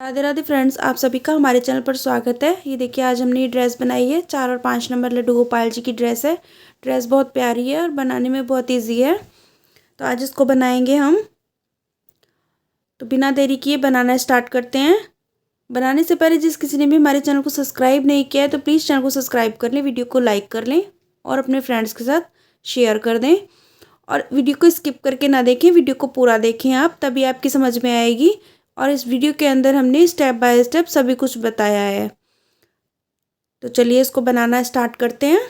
Radhe Radhe friends, आप सभी का हमारे चैनल पर स्वागत है। ये देखिए, आज हमने ये ड्रेस बनाई है। 4 और 5 नंबर लड्डू गोपाल जी की ड्रेस है। ड्रेस बहुत प्यारी है और बनाने में बहुत इजी है। तो आज इसको बनाएंगे हम। तो बिना देरी किए बनाना स्टार्ट करते हैं। बनाने से पहले जिस किसी ने भी हमारे चैनल को सब्सक्राइब नहीं किया है तो प्लीज़ चैनल को सब्सक्राइब कर लें, वीडियो को लाइक कर लें और अपने फ्रेंड्स के साथ शेयर कर दें। और वीडियो को स्किप करके ना देखें, वीडियो को पूरा देखें आप, तभी आपकी समझ में आएगी। और इस वीडियो के अंदर हमने स्टेप बाय स्टेप सभी कुछ बताया है। तो चलिए इसको बनाना स्टार्ट करते हैं।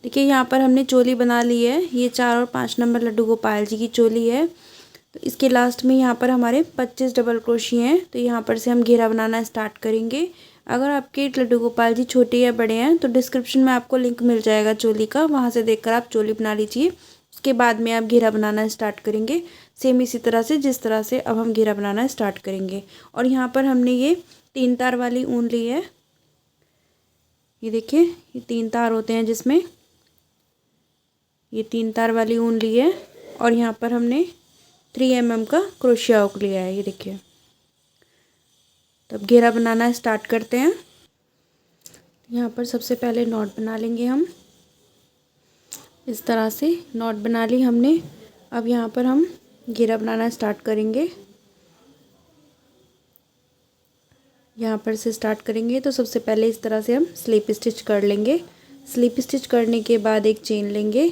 देखिए, यहाँ पर हमने चोली बना ली है। ये 4 और 5 नंबर लड्डू गोपाल जी की चोली है। तो इसके लास्ट में यहाँ पर हमारे 25 डबल क्रोशिया हैं। तो यहाँ पर से हम घेरा बनाना स्टार्ट करेंगे। अगर आपके लड्डू गोपाल जी छोटे या बड़े हैं तो डिस्क्रिप्शन में आपको लिंक मिल जाएगा चोली का, वहाँ से देखकर आप चोली बना लीजिए। उसके बाद में आप घेरा बनाना स्टार्ट करेंगे, सेम इसी तरह से जिस तरह से अब हम घेरा बनाना स्टार्ट करेंगे। और यहाँ पर हमने ये 3 तार वाली ऊन ली है। ये देखिए, ये 3 तार होते हैं जिसमें ये 3 तार वाली ऊन ली है। और यहाँ पर हमने 3 mm का क्रोशिया हुक लिया है। ये देखिए, तब घेरा बनाना स्टार्ट करते हैं। यहाँ पर सबसे पहले नॉट बना लेंगे हम। इस तरह से नॉट बना ली हमने। अब यहाँ पर हम घेरा बनाना स्टार्ट करेंगे। यहाँ पर से स्टार्ट करेंगे तो सबसे पहले इस तरह से हम स्लिप स्टिच कर लेंगे। स्लिप स्टिच करने के बाद एक चेन लेंगे।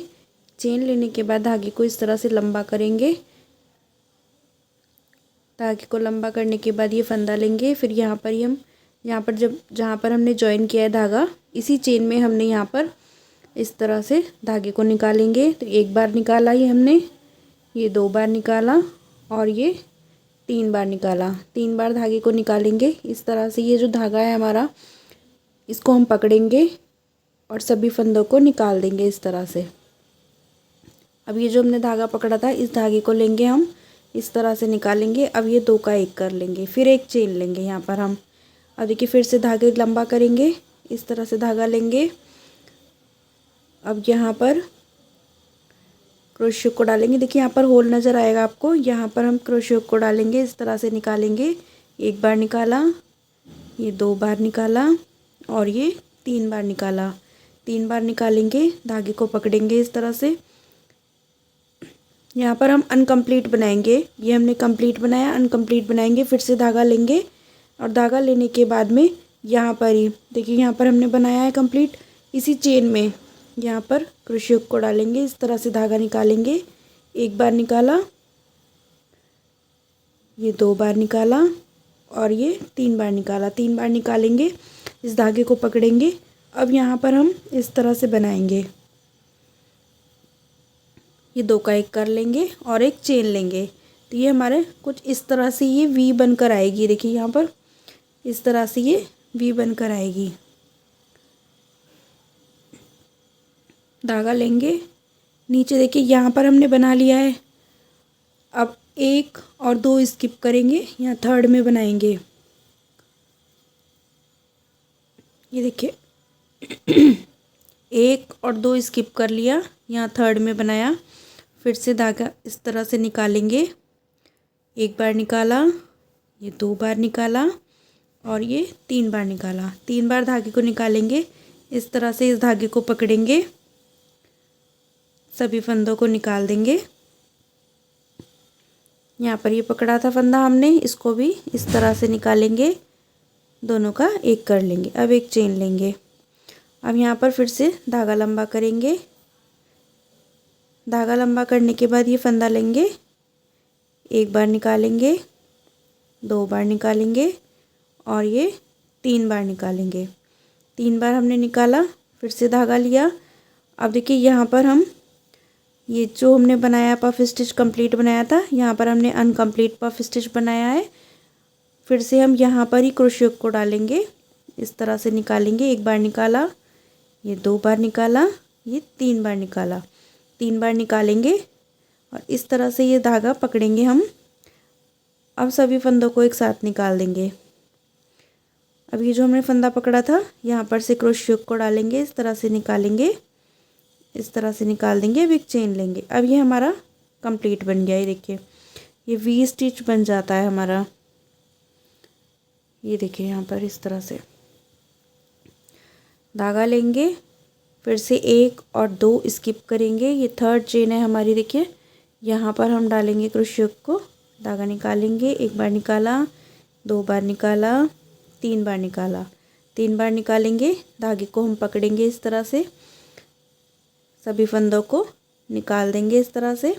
चेन लेने के बाद धागे को इस तरह से लंबा करेंगे। धागे को लंबा करने के बाद ये फंदा लेंगे। फिर यहाँ पर ही हम जहाँ पर हमने ज्वाइन किया है धागा, इसी चेन में हमने यहाँ पर इस तरह से धागे को निकालेंगे। तो एक बार निकाला ये हमने, ये 2 बार निकाला और ये 3 बार निकाला। 3 बार धागे को निकालेंगे। इस तरह से ये जो धागा है हमारा, इसको हम पकड़ेंगे और सभी फंदों को निकाल देंगे इस तरह से। अब ये जो हमने धागा पकड़ा था, इस धागे को लेंगे हम, इस तरह से निकालेंगे। अब ये 2 का 1 कर लेंगे, फिर एक चेन लेंगे यहाँ पर हम। अब देखिए, फिर से धागे लंबा करेंगे, इस तरह से धागा लेंगे। अब यहाँ पर क्रोशिया को डालेंगे। देखिए, यहाँ पर होल नज़र आएगा आपको, यहाँ पर हम क्रोशिया को डालेंगे, इस तरह से निकालेंगे। एक बार निकाला, ये 2 बार निकाला और ये 3 बार निकाला। 3 बार निकालेंगे, धागे को पकड़ेंगे इस तरह से। यहाँ पर हम अनकम्प्लीट बनाएंगे। ये हमने कंप्लीट बनाया, अनकम्प्लीट बनाएंगे। फिर से धागा लेंगे और धागा लेने के बाद में यहाँ पर ही देखिए, यहाँ पर हमने बनाया है कंप्लीट। इसी चेन में यहाँ पर क्रोशिया को डालेंगे, इस तरह से धागा निकालेंगे। एक बार निकाला, ये 2 बार निकाला और ये 3 बार निकाला। 3 बार निकालेंगे, इस धागे को पकड़ेंगे। अब यहाँ पर हम इस तरह से बनाएंगे। ये 2 का 1 कर लेंगे और एक चेन लेंगे। तो ये हमारे कुछ इस तरह से ये वी बनकर आएगी। देखिए, यहाँ पर इस तरह से ये वी बनकर आएगी। धागा लेंगे, नीचे देखिए यहाँ पर हमने बना लिया है। अब 1 और 2 स्किप करेंगे, यहाँ थर्ड में बनाएंगे। ये देखिए 1 और 2 स्किप कर लिया, यहाँ थर्ड में बनाया। फिर से धागा इस तरह से निकालेंगे। एक बार निकाला, ये 2 बार निकाला और ये 3 बार निकाला। 3 बार धागे को निकालेंगे, इस तरह से इस धागे को पकड़ेंगे, सभी फंदों को निकाल देंगे। यहाँ पर ये पकड़ा था फंदा हमने, इसको भी इस तरह से निकालेंगे, दोनों का 1 कर लेंगे। अब एक चेन लेंगे। अब यहाँ पर फिर से धागा लंबा करेंगे। धागा लंबा करने के बाद ये फंदा लेंगे, 1 बार निकालेंगे, 2 बार निकालेंगे और ये 3 बार निकालेंगे। 3 बार हमने निकाला, फिर से धागा लिया। अब देखिए, यहाँ पर हम ये जो हमने बनाया पफ स्टिच कंप्लीट बनाया था, यहाँ पर हमने अनकम्प्लीट पफ स्टिच बनाया है। फिर से हम यहाँ पर ही क्रोशिया को डालेंगे, इस तरह से निकालेंगे। 1 बार निकाला, ये 2 बार निकाला, ये 3 बार निकाला। 3 बार निकालेंगे और इस तरह से ये धागा पकड़ेंगे हम। अब सभी फंदों को एक साथ निकाल देंगे। अब ये जो हमने फंदा पकड़ा था, यहाँ पर से क्रोशिया को डालेंगे, इस तरह से निकालेंगे, इस तरह से निकाल देंगे। अब एक चेन लेंगे। अब ये हमारा कंप्लीट बन गया। ये देखिए, ये वी स्टिच बन जाता है हमारा। ये देखिए यहाँ पर इस तरह से धागा लेंगे, फिर से 1 और 2 स्किप करेंगे। ये थर्ड चेन है हमारी। देखिए यहाँ पर हम डालेंगे क्रोशे को, धागा निकालेंगे, 1 बार निकाला, 2 बार निकाला, 3 बार निकाला, 3 बार निकालेंगे। धागे को हम पकड़ेंगे इस तरह से, सभी फंदों को निकाल देंगे इस तरह से।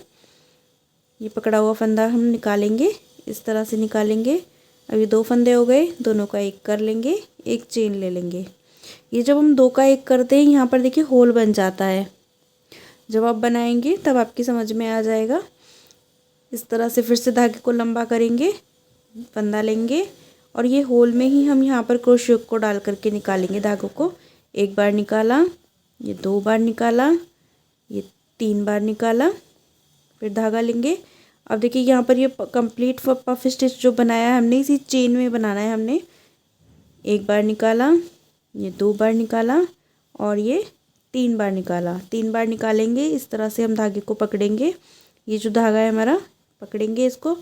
ये पकड़ा हुआ फंदा हम निकालेंगे, इस तरह से निकालेंगे। अभी 2 फंदे हो गए, दोनों का 1 कर लेंगे, 1 चेन ले लेंगे। ये जब हम 2 का 1 करते हैं यहाँ पर देखिए होल बन जाता है। जब आप बनाएंगे तब आपकी समझ में आ जाएगा। इस तरह से फिर से धागे को लंबा करेंगे, फंदा लेंगे और ये होल में ही हम यहाँ पर क्रोशे को डाल करके निकालेंगे धागों को। 1 बार निकाला, ये 2 बार निकाला, ये 3 बार निकाला, फिर धागा लेंगे। अब देखिए यहाँ पर ये कंप्लीट पफ स्टिच जो बनाया है हमने, इसी चेन में बनाना है हमने। 1 बार निकाला, ये 2 बार निकाला और ये 3 बार निकाला। 3 बार निकालेंगे, इस तरह से हम धागे को पकड़ेंगे। ये जो धागा है हमारा, पकड़ेंगे इसको,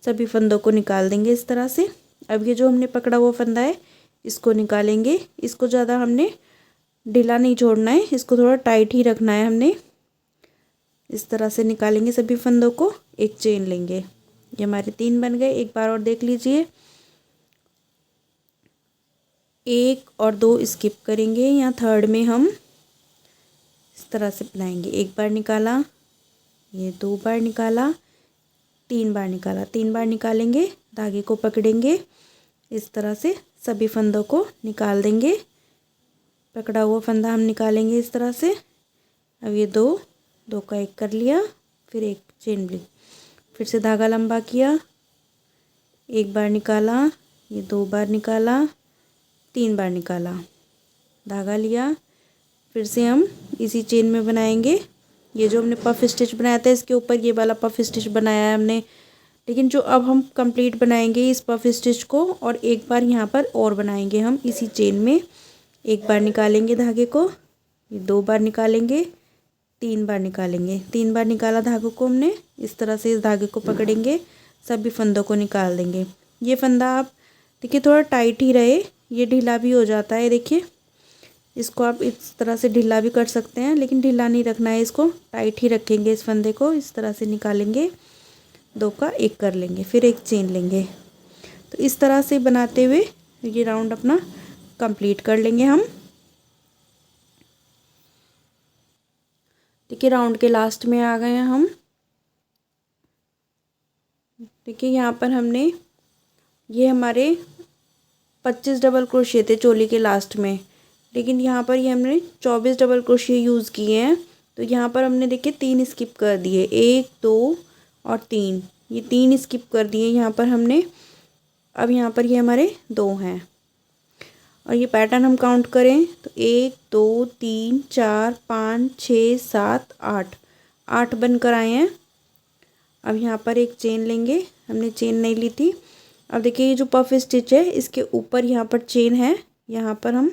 सभी फंदों को निकाल देंगे इस तरह से। अब ये जो हमने पकड़ा हुआ फंदा है इसको निकालेंगे। इसको ज़्यादा हमने ढीला नहीं छोड़ना है, इसको थोड़ा टाइट ही रखना है हमने। इस तरह से निकालेंगे सभी फंदों को, 1 चेन लेंगे। ये हमारे 3 बन गए। एक बार और देख लीजिए, 1 और 2 स्किप करेंगे। यहाँ थर्ड में हम इस तरह से बनाएंगे। 1 बार निकाला, ये 2 बार निकाला, 3 बार निकाला, 3 बार निकालेंगे, धागे को पकड़ेंगे, इस तरह से सभी फंदों को निकाल देंगे। पकड़ा हुआ फंदा हम निकालेंगे इस तरह से। अब ये 2 का 1 कर लिया, फिर 1 चेन ली, फिर से धागा लंबा किया, 1 बार निकाला, ये 2 बार निकाला, 3 बार निकाला, धागा लिया, फिर से हम इसी चेन में बनाएंगे। ये जो हमने पफ स्टिच बनाया था इसके ऊपर ये वाला पफ स्टिच बनाया है हमने, लेकिन जो अब हम कंप्लीट बनाएंगे इस पफ स्टिच को, और एक बार यहाँ पर और बनाएंगे हम इसी चेन में। 1 बार निकालेंगे धागे को, ये 2 बार निकालेंगे, 3 बार निकालेंगे, 3 बार निकाला धागों को हमने, इस तरह से इस धागे को पकड़ेंगे, सभी फंदों को निकाल देंगे। ये फंदा आप देखिए थोड़ा टाइट ही रहे, ये ढीला भी हो जाता है। देखिए इसको आप इस तरह से ढीला भी कर सकते हैं, लेकिन ढीला नहीं रखना है, इसको टाइट ही रखेंगे। इस फंदे को इस तरह से निकालेंगे, 2 का 1 कर लेंगे, फिर 1 चेन लेंगे। तो इस तरह से बनाते हुए ये राउंड अपना कंप्लीट कर लेंगे हम। देखिए राउंड के लास्ट में आ गए हैं हम। देखिए यहाँ पर हमने ये हमारे 25 डबल क्रोशिया थे चोली के लास्ट में, लेकिन यहाँ पर ये हमने 24 डबल क्रोशिया यूज़ किए हैं। तो यहाँ पर हमने देखिए 3 स्किप कर दिए, 1 2 और 3, ये 3 स्किप कर दिए यहाँ पर हमने। अब यहाँ पर ये हमारे 2 हैं, और ये पैटर्न हम काउंट करें तो 1 2 3 4 5 6 7 8, 8 बनकर आए हैं। अब यहाँ पर 1 चेन लेंगे, हमने चेन नहीं ली थी। अब देखिए ये जो पफ स्टिच है इसके ऊपर यहाँ पर चेन है, यहाँ पर हम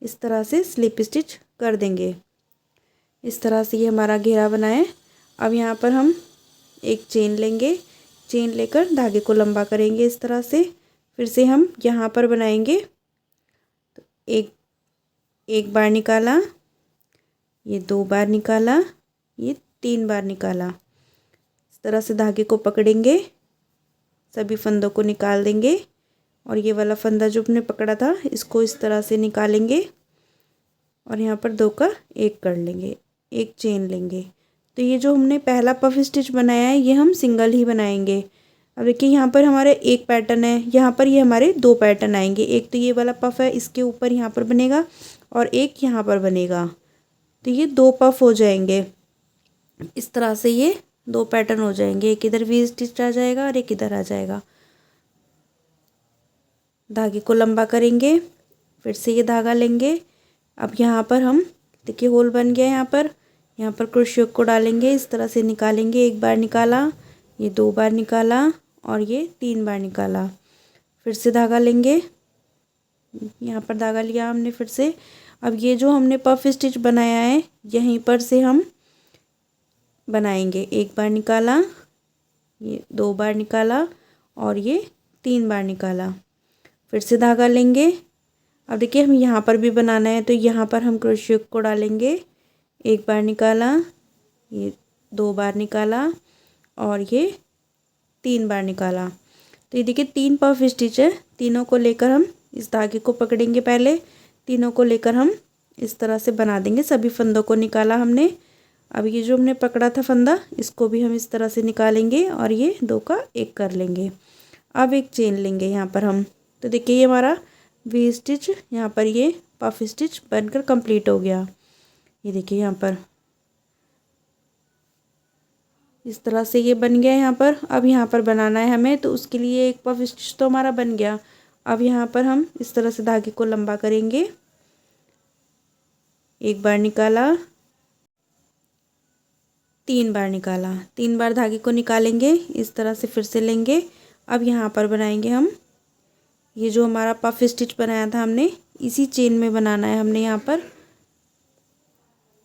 इस तरह से स्लिप स्टिच कर देंगे। इस तरह से ये हमारा घेरा बना है। अब यहाँ पर हम 1 चेन लेंगे, चेन लेकर धागे को लंबा करेंगे इस तरह से। फिर से हम यहाँ पर बनाएंगे तो एक बार निकाला, ये 2 बार निकाला, ये 3 बार निकाला। इस तरह से धागे को पकड़ेंगे, सभी फंदों को निकाल देंगे, और ये वाला फंदा जो हमने पकड़ा था इसको इस तरह से निकालेंगे, और यहाँ पर 2 का 1 कर लेंगे, 1 चेन लेंगे। तो ये जो हमने पहला पफ स्टिच बनाया है ये हम सिंगल ही बनाएंगे। अब देखिए यहाँ पर हमारे 1 पैटर्न है, यहाँ पर ये हमारे 2 पैटर्न आएंगे। एक तो ये वाला पफ है, इसके ऊपर यहाँ पर बनेगा, और एक यहाँ पर बनेगा, तो ये 2 पफ हो जाएंगे। इस तरह से ये 2 पैटर्न हो जाएंगे, एक इधर वी स्टिच आ जाएगा और एक इधर आ जाएगा। धागे को लंबा करेंगे, फिर से ये धागा लेंगे। अब यहाँ पर हम देखिए होल बन गया, यहाँ पर क्रोशिया को डालेंगे, इस तरह से निकालेंगे। 1 बार निकाला, ये 2 बार निकाला, और ये 3 बार निकाला। फिर से धागा लेंगे, यहाँ पर धागा लिया हमने फिर से। अब ये जो हमने पफ स्टिच बनाया है यहीं पर से हम बनाएंगे। 1 बार निकाला, ये 2 बार निकाला, और ये 3 बार निकाला। फिर से धागा लेंगे। अब देखिए हमें यहाँ पर भी बनाना है, तो यहाँ पर हम क्रोशे को डालेंगे। एक बार निकाला, ये 2 बार निकाला और ये 3 बार निकाला। तो ये देखिए 3 पफ स्टिच है। तीनों को लेकर हम इस धागे को पकड़ेंगे। पहले तीनों को लेकर हम इस तरह से बना देंगे। सभी फंदों को निकाला हमने। अब ये जो हमने पकड़ा था फंदा, इसको भी हम इस तरह से निकालेंगे और ये 2 का 1 कर लेंगे। अब एक चेन लेंगे यहाँ पर हम। तो देखिए ये हमारा वी स्टिच यहाँ पर ये पफ स्टिच बनकर कंप्लीट हो गया। ये देखिए यहाँ पर इस तरह से ये बन गया यहाँ पर। अब यहाँ पर बनाना है हमें, तो उसके लिए एक पफ स्टिच तो हमारा बन गया। अब यहाँ पर हम इस तरह से धागे को लंबा करेंगे। एक बार निकाला, 3 बार निकाला, 3 बार धागे को निकालेंगे। इस तरह से फिर से लेंगे। अब यहाँ पर बनाएंगे हम ये जो हमारा पफ स्टिच बनाया था हमने, इसी चेन में बनाना है हमने। यहाँ पर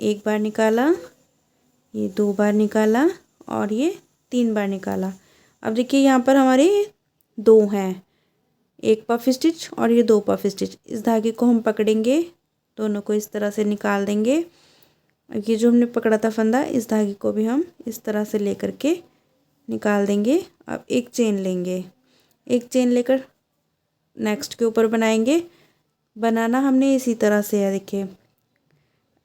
1 बार निकाला, ये 2 बार निकाला और ये 3 बार निकाला। अब देखिए यहाँ पर हमारे 2 हैं, एक पफ स्टिच और ये 2 पफ स्टिच। इस धागे को हम पकड़ेंगे, दोनों को इस तरह से निकाल देंगे। ये जो हमने पकड़ा था फंदा, इस धागे को भी हम इस तरह से लेकर के निकाल देंगे। अब एक चेन लेंगे। एक चेन लेकर नेक्स्ट के ऊपर बनाएंगे। बनाना हमने इसी तरह से है। देखिए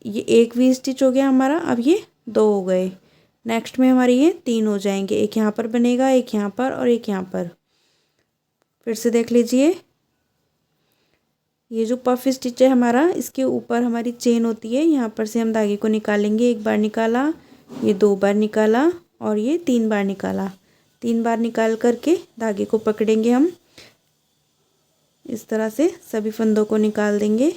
ये एक वी स्टिच हो गया हमारा। अब ये 2 हो गए। नेक्स्ट में हमारे ये 3 हो जाएंगे। एक यहाँ पर बनेगा, एक यहाँ पर और एक यहाँ पर। फिर से देख लीजिए, ये जो पफ स्टिच है हमारा, इसके ऊपर हमारी चेन होती है। यहाँ पर से हम धागे को निकालेंगे। 1 बार निकाला, ये 2 बार निकाला और ये 3 बार निकाला। 3 बार निकाल करके धागे को पकड़ेंगे हम। इस तरह से सभी फंदों को निकाल देंगे।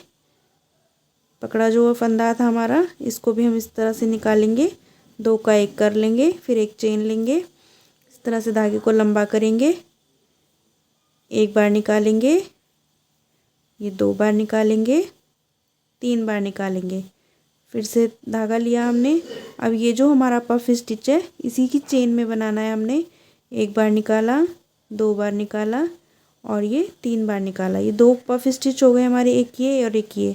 पकड़ा जो फंदा था हमारा, इसको भी हम इस तरह से निकालेंगे। 2 का 1 कर लेंगे, फिर एक चेन लेंगे। इस तरह से धागे को लंबा करेंगे। 1 बार निकालेंगे, ये 2 बार निकालेंगे, 3 बार निकालेंगे। फिर से धागा लिया हमने। अब ये जो हमारा पफ स्टिच है, इसी की चेन में बनाना है हमने। 1 बार निकाला, 2 बार निकाला और ये 3 बार निकाला। ये 2 पफ स्टिच हो गए हमारे, एक ये और एक ये,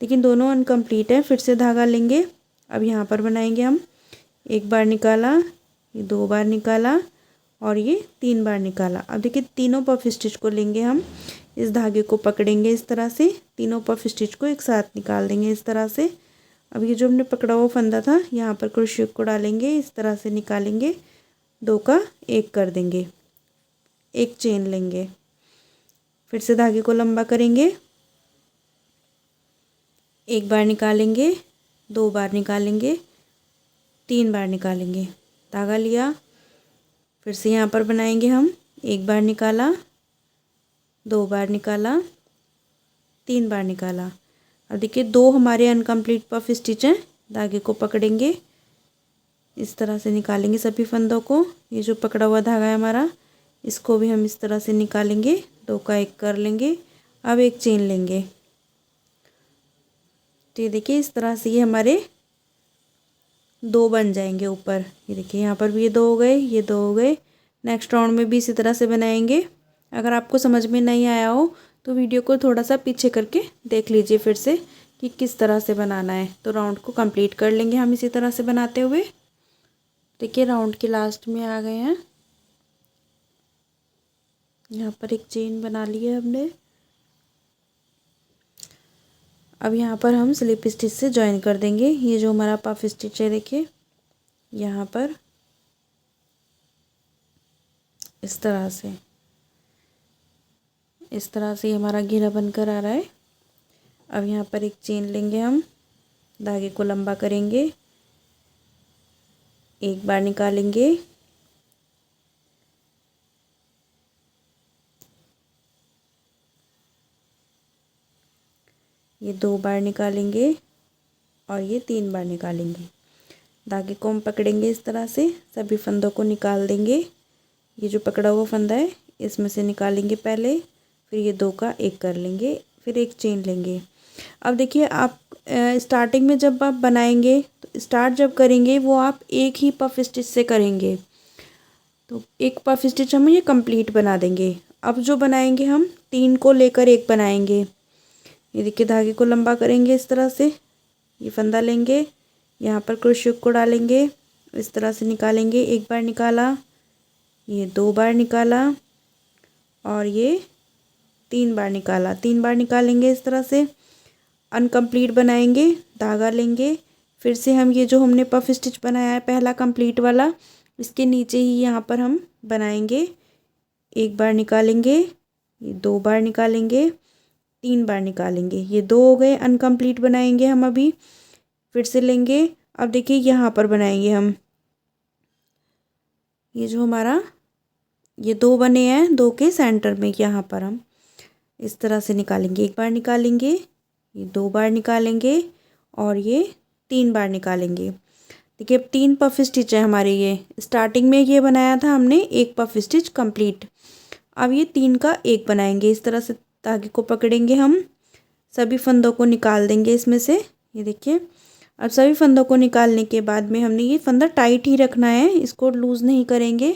लेकिन दोनों अनकम्प्लीट है। फिर से धागा लेंगे। अब यहाँ पर बनाएंगे हम। 1 बार निकाला, ये 2 बार निकाला और ये 3 बार निकाला। अब देखिए तीनों पफ स्टिच को लेंगे हम। इस धागे को पकड़ेंगे इस तरह से, तीनों पफ स्टिच को एक साथ निकाल देंगे इस तरह से। अब ये जो हमने पकड़ा हुआ फंदा था, यहाँ पर क्रोशे को डालेंगे, इस तरह से निकालेंगे। 2 का 1 कर देंगे, एक चेन लेंगे। फिर से धागे को लंबा करेंगे। 1 बार निकालेंगे, 2 बार निकालेंगे, 3 बार निकालेंगे। धागा लिया। फिर से यहाँ पर बनाएंगे हम। 1 बार निकाला, 2 बार निकाला, 3 बार निकाला। अब देखिए 2 हमारे अनकम्प्लीट पफ स्टिच हैं। धागे को पकड़ेंगे, इस तरह से निकालेंगे सभी फंदों को। ये जो पकड़ा हुआ धागा है हमारा, इसको भी हम इस तरह से निकालेंगे। 2 का 1 कर लेंगे। अब एक चेन लेंगे। तो ये देखिए इस तरह से ये हमारे 2 बन जाएंगे ऊपर। ये देखिए यहाँ पर भी ये 2 हो गए, ये 2 हो गए। नेक्स्ट राउंड में भी इसी तरह से बनाएंगे। अगर आपको समझ में नहीं आया हो तो वीडियो को थोड़ा सा पीछे करके देख लीजिए फिर से कि किस तरह से बनाना है। तो राउंड को कंप्लीट कर लेंगे हम इसी तरह से बनाते हुए। देखिए राउंड के लास्ट में आ गए हैं। यहाँ पर एक चेन बना ली है हमने। अब यहाँ पर हम स्लिप स्टिच से ज्वाइन कर देंगे। ये जो हमारा पफ स्टिच है, देखिए यहाँ पर इस तरह से, इस तरह से हमारा घेरा बनकर आ रहा है। अब यहाँ पर एक चेन लेंगे हम। धागे को लंबा करेंगे, 1 बार निकालेंगे, ये 2 बार निकालेंगे और ये 3 बार निकालेंगे। धागे को हम पकड़ेंगे इस तरह से, सभी फंदों को निकाल देंगे। ये जो पकड़ा हुआ फंदा है, इसमें से निकालेंगे पहले, फिर ये 2 का 1 कर लेंगे, फिर एक चेन लेंगे। अब देखिए आप स्टार्टिंग में जब आप बनाएंगे, तो स्टार्ट जब करेंगे वो आप एक ही पफ स्टिच से करेंगे। तो एक पफ स्टिच हम ये कंप्लीट बना देंगे। अब जो बनाएंगे हम 3 को लेकर एक बनाएंगे। ये देखिए धागे को लंबा करेंगे इस तरह से, ये फंदा लेंगे, यहाँ पर क्रोशे को डालेंगे, इस तरह से निकालेंगे। एक बार निकाला, ये 2 बार निकाला और ये 3 बार निकाला। 3 बार निकालेंगे इस तरह से। अनकम्प्लीट बनाएंगे, धागा लेंगे, फिर से हम ये जो हमने पफ स्टिच बनाया है पहला कंप्लीट वाला, इसके नीचे ही यहाँ पर हम बनाएंगे। एक बार निकालेंगे, ये 2 बार निकालेंगे, 3 बार निकालेंगे, ये 2 हो गए। अनकम्प्लीट बनाएंगे हम अभी, फिर से लेंगे। अब देखिए यहाँ पर बनाएंगे हम, ये जो हमारा ये 2 बने हैं, 2 के सेंटर में यहाँ पर हम इस तरह से निकालेंगे। एक बार निकालेंगे, ये 2 बार निकालेंगे और ये 3 बार निकालेंगे। देखिए अब 3 पफ स्टिच है हमारे। ये स्टार्टिंग में ये बनाया था हमने एक पफ स्टिच कंप्लीट। अब ये 3 का एक बनाएंगे। इस तरह से धागे को पकड़ेंगे हम, सभी फंदों को निकाल देंगे इसमें से। ये देखिए अब सभी फंदों को निकालने के बाद में हमने ये फंदा टाइट ही रखना है, इसको लूज़ नहीं करेंगे।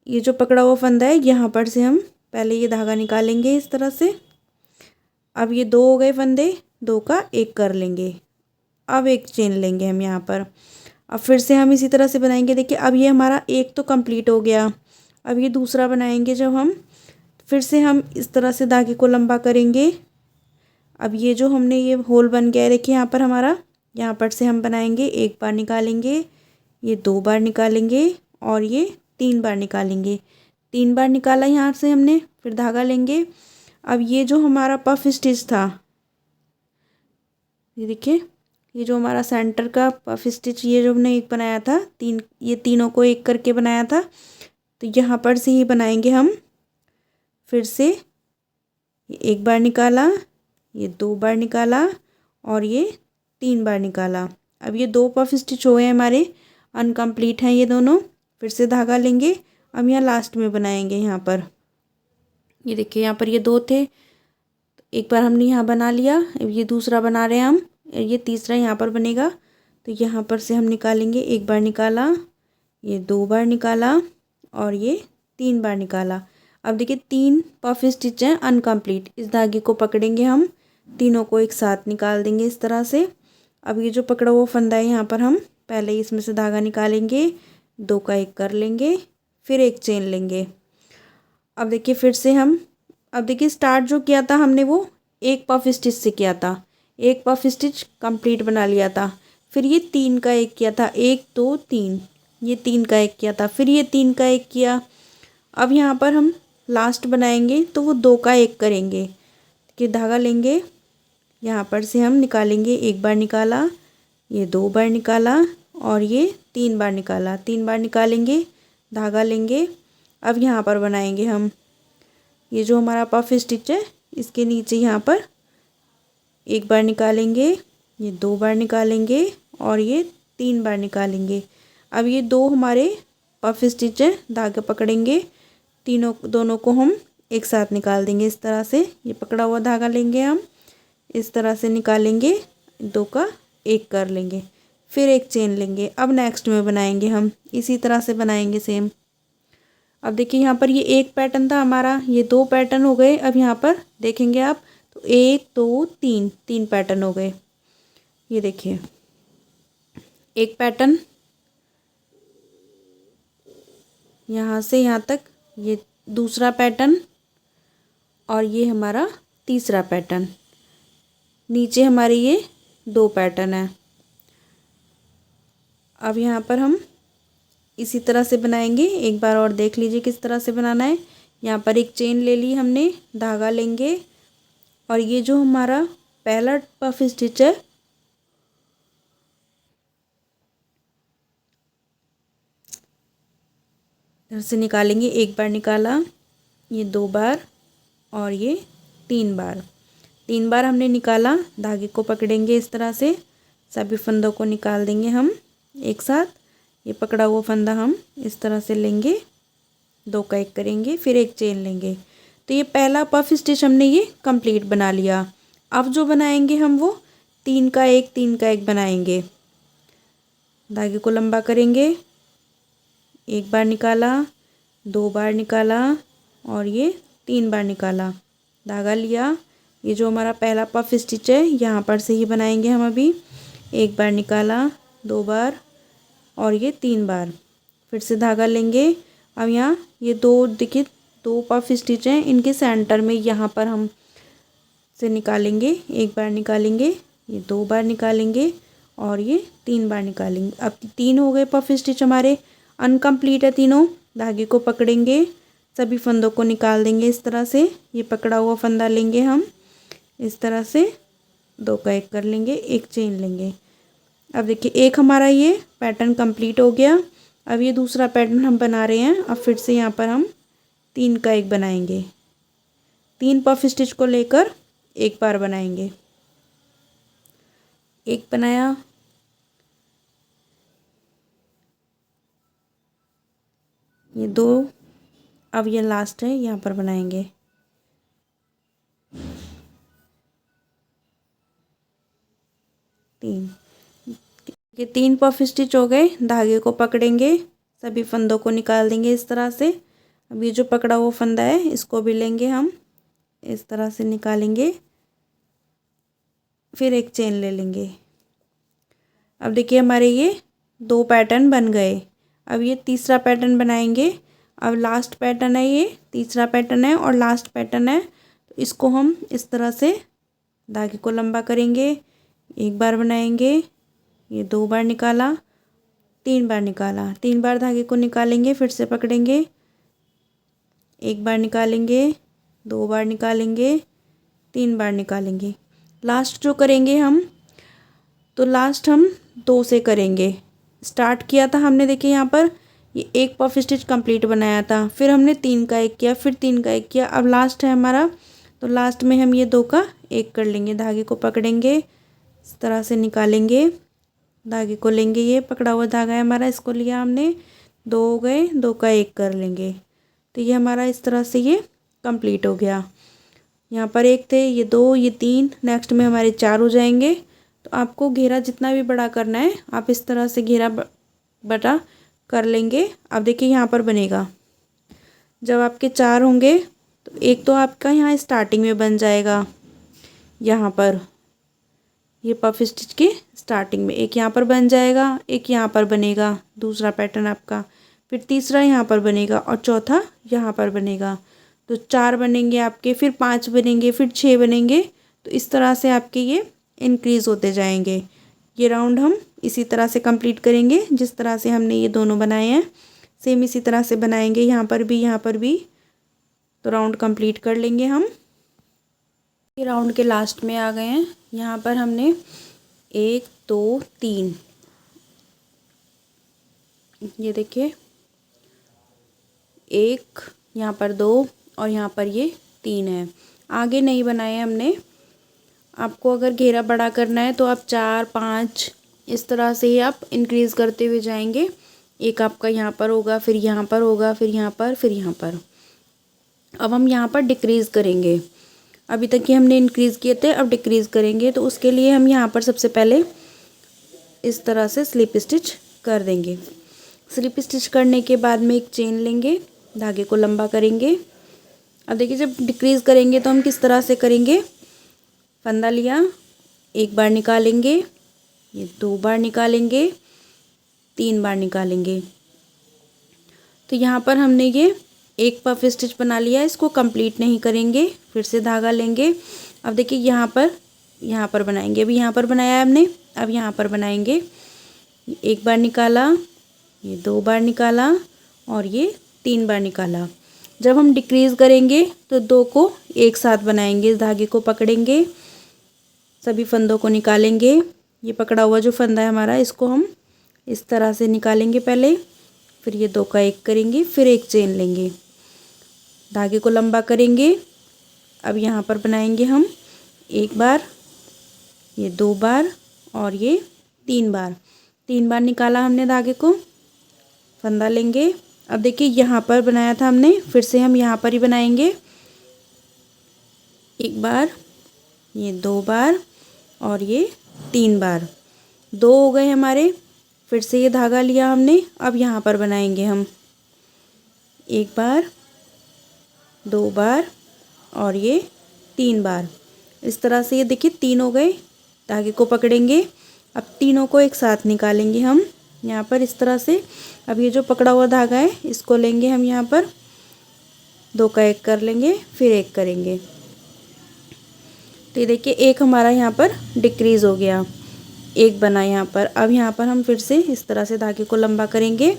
ये जो पकड़ा हुआ फंदा है यहाँ पर से हम पहले ये धागा निकालेंगे इस तरह से। अब ये 2 हो गए फंदे, 2 का एक कर लेंगे। अब एक चेन लेंगे हम यहाँ पर। अब फिर से हम इसी तरह से बनाएंगे। देखिए अब ये हमारा एक तो कंप्लीट हो गया। अब ये दूसरा बनाएंगे जब हम, फिर से हम इस तरह से धागे को लंबा करेंगे। अब ये जो हमने ये होल बन गया है देखिए यहाँ पर हमारा, यहाँ पर से हम बनाएंगे। एक बार निकालेंगे, ये 2 बार निकालेंगे और ये 3 बार निकालेंगे। 3 बार निकाला यहाँ से हमने, फिर धागा लेंगे। अब ये जो हमारा पफ स्टिच था, ये देखिए ये जो हमारा सेंटर का पफ स्टिच, ये जो हमने एक बनाया था, ये तीनों को एक करके बनाया था, तो यहाँ पर से ही बनाएंगे हम। फिर से ये 1 बार निकाला, ये 2 बार निकाला और ये 3 बार निकाला। अब ये 2 पफ स्टिच हो गए हमारे, अनकम्प्लीट हैं ये दोनों। फिर से धागा लेंगे, अब यहाँ लास्ट में बनाएंगे। यहाँ पर ये देखिए यहाँ पर ये 2 थे, एक बार हमने यहाँ बना लिया। अब ये दूसरा बना रहे हैं हम, ये तीसरा यहाँ पर बनेगा। तो यहाँ पर से हम निकालेंगे। 1 बार निकाला, ये 2 बार निकाला और ये 3 बार निकाला। अब देखिए 3 पफ स्टिच हैं अनकम्प्लीट। इस धागे को पकड़ेंगे हम, तीनों को एक साथ निकाल देंगे इस तरह से। अब ये जो पकड़ा हुआ फंदा है यहाँ पर हम पहले ही इसमें से धागा निकालेंगे, 2 का एक कर लेंगे, फिर एक चेन लेंगे। अब देखिए फिर से हम, अब देखिए स्टार्ट जो किया था हमने वो एक पफ स्टिच से किया था, एक पफ स्टिच कंप्लीट बना लिया था। फिर ये 3 का एक किया था, 1 2 3, ये 3 का एक किया था, फिर ये 3 का एक किया। अब यहाँ पर हम लास्ट बनाएंगे तो वो 2 का एक करेंगे कि धागा लेंगे, यहाँ पर से हम निकालेंगे। 1 बार निकाला, ये 2 बार निकाला और ये 3 बार निकाला। 3 बार निकालेंगे, धागा लेंगे। अब यहाँ पर बनाएंगे हम, ये जो हमारा पफ स्टिच है इसके नीचे यहाँ पर 1 बार निकालेंगे, ये 2 बार निकालेंगे और ये 3 बार निकालेंगे। अब ये 2 हमारे पफ स्टिच है, धागा पकड़ेंगे, दोनों को हम एक साथ निकाल देंगे इस तरह से। ये पकड़ा हुआ धागा लेंगे हम, इस तरह से निकालेंगे, 2 का एक कर लेंगे, फिर एक चेन लेंगे। अब नेक्स्ट में बनाएंगे हम, इसी तरह से बनाएंगे सेम। अब देखिए यहाँ पर ये एक पैटर्न था हमारा, ये 2 पैटर्न हो गए। अब यहाँ पर देखेंगे आप तो 1 2 3, 3 पैटर्न हो गए। ये देखिए एक पैटर्न यहाँ से यहाँ तक, ये दूसरा पैटर्न और ये हमारा तीसरा पैटर्न। नीचे हमारे ये 2 पैटर्न है। अब यहाँ पर हम इसी तरह से बनाएंगे। एक बार और देख लीजिए किस तरह से बनाना है। यहाँ पर एक चेन ले ली हमने, धागा लेंगे और ये जो हमारा पहला पफ स्टिच है इधर से निकालेंगे। 1 बार निकाला, ये 2 बार और ये 3 बार। 3 बार हमने निकाला, धागे को पकड़ेंगे इस तरह से, सभी फंदों को निकाल देंगे हम एक साथ। ये पकड़ा हुआ फंदा हम इस तरह से लेंगे, 2 का एक करेंगे, फिर एक चेन लेंगे। तो ये पहला पफ स्टिच हमने ये कंप्लीट बना लिया। अब जो बनाएंगे हम वो 3 का एक बनाएंगे। धागे को लंबा करेंगे, 1 बार निकाला, 2 बार निकाला, और ये 3 बार निकाला, धागा लिया। ये जो हमारा पहला पफ स्टिच है यहाँ पर से ही बनाएंगे हम अभी। 1 बार निकाला, 2 बार और ये 3 बार, फिर से धागा लेंगे। अब यहाँ ये दो देखिए 2 पफ स्टिच हैं, इनके सेंटर में यहाँ पर हम से निकालेंगे। 1 बार निकालेंगे, ये 2 बार निकालेंगे और ये 3 बार निकालेंगे। अब 3 हो गए पफ स्टिच हमारे, अनकम्प्लीट है तीनों। धागे को पकड़ेंगे, सभी फंदों को निकाल देंगे इस तरह से। ये पकड़ा हुआ फंदा लेंगे हम इस तरह से, 2 का 1 कर लेंगे, एक चेन लेंगे। अब देखिए एक हमारा ये पैटर्न कंप्लीट हो गया। अब ये दूसरा पैटर्न हम बना रहे हैं। अब फिर से यहाँ पर हम 3 का 1 बनाएंगे, 3 पफ स्टिच को लेकर 1 बार बनाएंगे। 1 बनाया, ये 2, अब ये लास्ट है, यहाँ पर बनाएंगे। ये 3 पफ स्टिच हो गए। धागे को पकड़ेंगे, सभी फंदों को निकाल देंगे इस तरह से। अब ये जो पकड़ा हुआ फंदा है इसको भी लेंगे हम, इस तरह से निकालेंगे, फिर एक चेन ले लेंगे। अब देखिए हमारे ये 2 पैटर्न बन गए। अब ये तीसरा पैटर्न बनाएंगे। अब लास्ट पैटर्न है, ये तीसरा पैटर्न है और लास्ट पैटर्न है। तो इसको हम इस तरह से धागे को लंबा करेंगे, 1 बार बनाएंगे, ये 2 बार निकाला, 3 बार निकाला, 3 बार धागे को निकालेंगे, फिर से पकड़ेंगे, 1 बार निकालेंगे, 2 बार निकालेंगे, 3 बार निकालेंगे। लास्ट जो करेंगे हम, तो लास्ट हम 2 से करेंगे। स्टार्ट किया था हमने, देखिए यहाँ पर ये 1 पफ स्टिच कंप्लीट बनाया था, फिर हमने 3 का 1 किया, फिर 3 का 1 किया। अब लास्ट है हमारा, तो लास्ट में हम ये 2 का 1 कर लेंगे। धागे को पकड़ेंगे, इस तरह से निकालेंगे, धागे को लेंगे, ये पकड़ा हुआ धागा है हमारा, इसको लिया हमने, 2 हो गए, 2 का 1 कर लेंगे। तो ये हमारा इस तरह से ये कंप्लीट हो गया। यहाँ पर 1 थे, ये 2, ये 3, नेक्स्ट में हमारे 4 हो जाएंगे। तो आपको घेरा जितना भी बड़ा करना है आप इस तरह से घेरा बड़ा कर लेंगे। अब देखिए यहाँ पर बनेगा, जब आपके 4 होंगे तो एक तो आपका यहाँ स्टार्टिंग में बन जाएगा, यहाँ पर ये पफ स्टिच के स्टार्टिंग में एक यहाँ पर बन जाएगा, एक यहाँ पर बनेगा दूसरा पैटर्न आपका, फिर तीसरा यहाँ पर बनेगा और चौथा यहाँ पर बनेगा। तो 4 बनेंगे आपके, फिर 5 बनेंगे, फिर 6 बनेंगे। तो इस तरह से आपके ये इंक्रीज़ होते जाएंगे। ये राउंड हम इसी तरह से कंप्लीट करेंगे जिस तरह से हमने ये दोनों बनाए हैं, सेम इसी तरह से बनाएंगे यहाँ पर भी, यहाँ पर भी। तो राउंड कंप्लीट कर लेंगे हम। ये राउंड के लास्ट में आ गए हैं। यहाँ पर हमने 1 2 3, ये देखिए 1, यहाँ पर 2 और यहाँ पर ये 3 है। आगे नहीं बनाए हमने। आपको अगर घेरा बड़ा करना है तो आप 4 5 इस तरह से ही आप इंक्रीज़ करते हुए जाएंगे। एक आपका यहाँ पर होगा, फिर यहाँ पर होगा, फिर यहाँ पर, फिर यहाँ पर। अब हम यहाँ पर डिक्रीज़ करेंगे। अभी तक ये हमने इंक्रीज़ किए थे, अब डिक्रीज़ करेंगे। तो उसके लिए हम यहाँ पर सबसे पहले इस तरह से स्लिप स्टिच कर देंगे। स्लिप स्टिच करने के बाद में एक चेन लेंगे, धागे को लंबा करेंगे। अब देखिए जब डिक्रीज़ करेंगे तो हम किस तरह से करेंगे। फंदा लिया, 1 बार निकालेंगे, ये 2 बार निकालेंगे, 3 बार निकालेंगे। तो यहाँ पर हमने ये एक पफ स्टिच बना लिया, इसको कंप्लीट नहीं करेंगे, फिर से धागा लेंगे। अब देखिए यहाँ पर बनाएंगे। अभी यहाँ पर बनाया है हमने, अब यहाँ पर बनाएंगे। 1 बार निकाला, ये 2 बार निकाला और ये 3 बार निकाला। जब हम डिक्रीज़ करेंगे तो 2 को एक साथ बनाएंगे। इस धागे को पकड़ेंगे, सभी फंदों को निकालेंगे। ये पकड़ा हुआ जो फंदा है हमारा, इसको हम इस तरह से निकालेंगे पहले, फिर ये 2 का 1 करेंगे, फिर एक चेन लेंगे, धागे को लंबा करेंगे। अब यहाँ पर बनाएंगे हम 1 बार, ये 2 बार और ये 3 बार। 3 बार निकाला हमने धागे को, फंदा लेंगे। अब देखिए यहाँ पर बनाया था हमने, फिर से हम यहाँ पर ही बनाएंगे। 1 बार, ये 2 बार और ये 3 बार। 2 हो गए हमारे। फिर से ये धागा लिया हमने, अब यहाँ पर बनाएंगे हम 1 बार, 2 बार और ये 3 बार। इस तरह से ये देखिए 3 हो गए। धागे को पकड़ेंगे, अब तीनों को एक साथ निकालेंगे हम यहाँ पर इस तरह से। अब ये जो पकड़ा हुआ धागा है इसको लेंगे हम यहाँ पर, 2 का 1 कर लेंगे, फिर 1 करेंगे। तो ये देखिए एक हमारा यहाँ पर डिक्रीज़ हो गया, एक बना यहाँ पर। अब यहाँ पर हम फिर से इस तरह से धागे को लंबा करेंगे।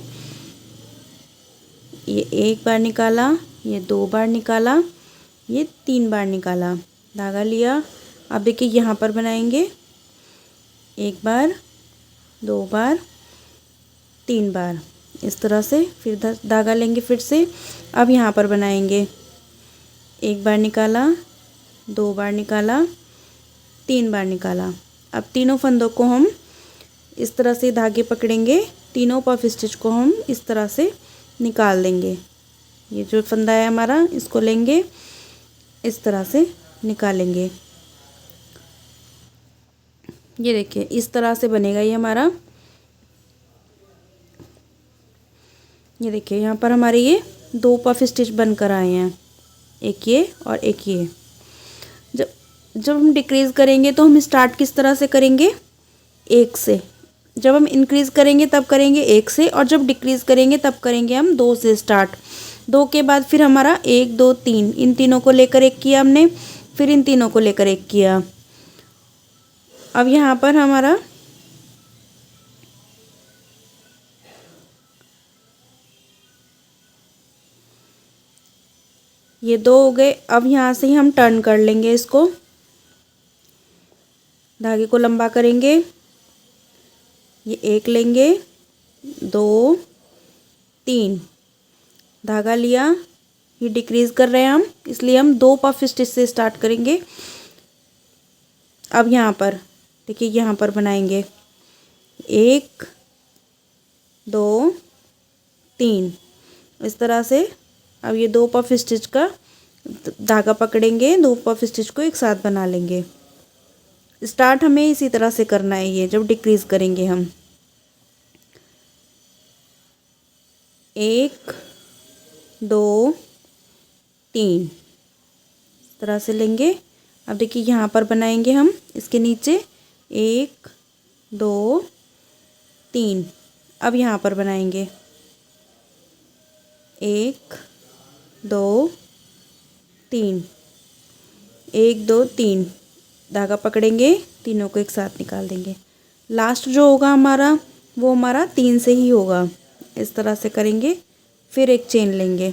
ये 1 बार निकाला, ये 2 बार निकाला, ये 3 बार निकाला, धागा लिया। अब देखिए यहाँ पर बनाएंगे 1 बार, 2 बार, 3 बार इस तरह से। फिर धागा लेंगे फिर से। अब यहाँ पर बनाएंगे 1 बार निकाला, 2 बार निकाला, 3 बार निकाला। अब तीनों फंदों को हम इस तरह से धागे पकड़ेंगे, तीनों पफ स्टिच को हम इस तरह से निकाल देंगे। ये जो फंदा है हमारा इसको लेंगे, इस तरह से निकालेंगे। ये देखिए इस तरह से बनेगा ये हमारा। ये देखिए यहाँ पर हमारे ये 2 पफ स्टिच बनकर आए हैं, एक ये और एक ये। जब हम डिक्रीज़ करेंगे तो हम स्टार्ट किस तरह से करेंगे, 1 से। जब हम इंक्रीज़ करेंगे तब करेंगे 1 से, और जब डिक्रीज़ करेंगे तब करेंगे हम 2 से स्टार्ट। 2 के बाद फिर हमारा 1 2 3, इन तीनों को लेकर 1 किया हमने, फिर इन तीनों को लेकर 1 किया। अब यहाँ पर हमारा ये 2 हो गए। अब यहाँ से ही हम टर्न कर लेंगे इसको, धागे को लंबा करेंगे। ये 1 लेंगे, 2 3, धागा लिया। ये डिक्रीज़ कर रहे हैं हम, इसलिए हम 2 पफ स्टिच से स्टार्ट करेंगे। अब यहाँ पर देखिए यहाँ पर बनाएंगे 1 2 3 इस तरह से। अब ये 2 पफ स्टिच का धागा पकड़ेंगे, 2 पफ स्टिच को एक साथ बना लेंगे। स्टार्ट हमें इसी तरह से करना है ये, जब डिक्रीज़ करेंगे हम। 1 2 3 इस तरह से लेंगे। अब देखिए यहाँ पर बनाएंगे हम इसके नीचे 1 2 3। अब यहाँ पर बनाएंगे 1 2 3, 1 2 3, धागा पकड़ेंगे, तीनों को एक साथ निकाल देंगे। लास्ट जो होगा हमारा वो हमारा 3 से ही होगा। इस तरह से करेंगे, फिर एक चेन लेंगे।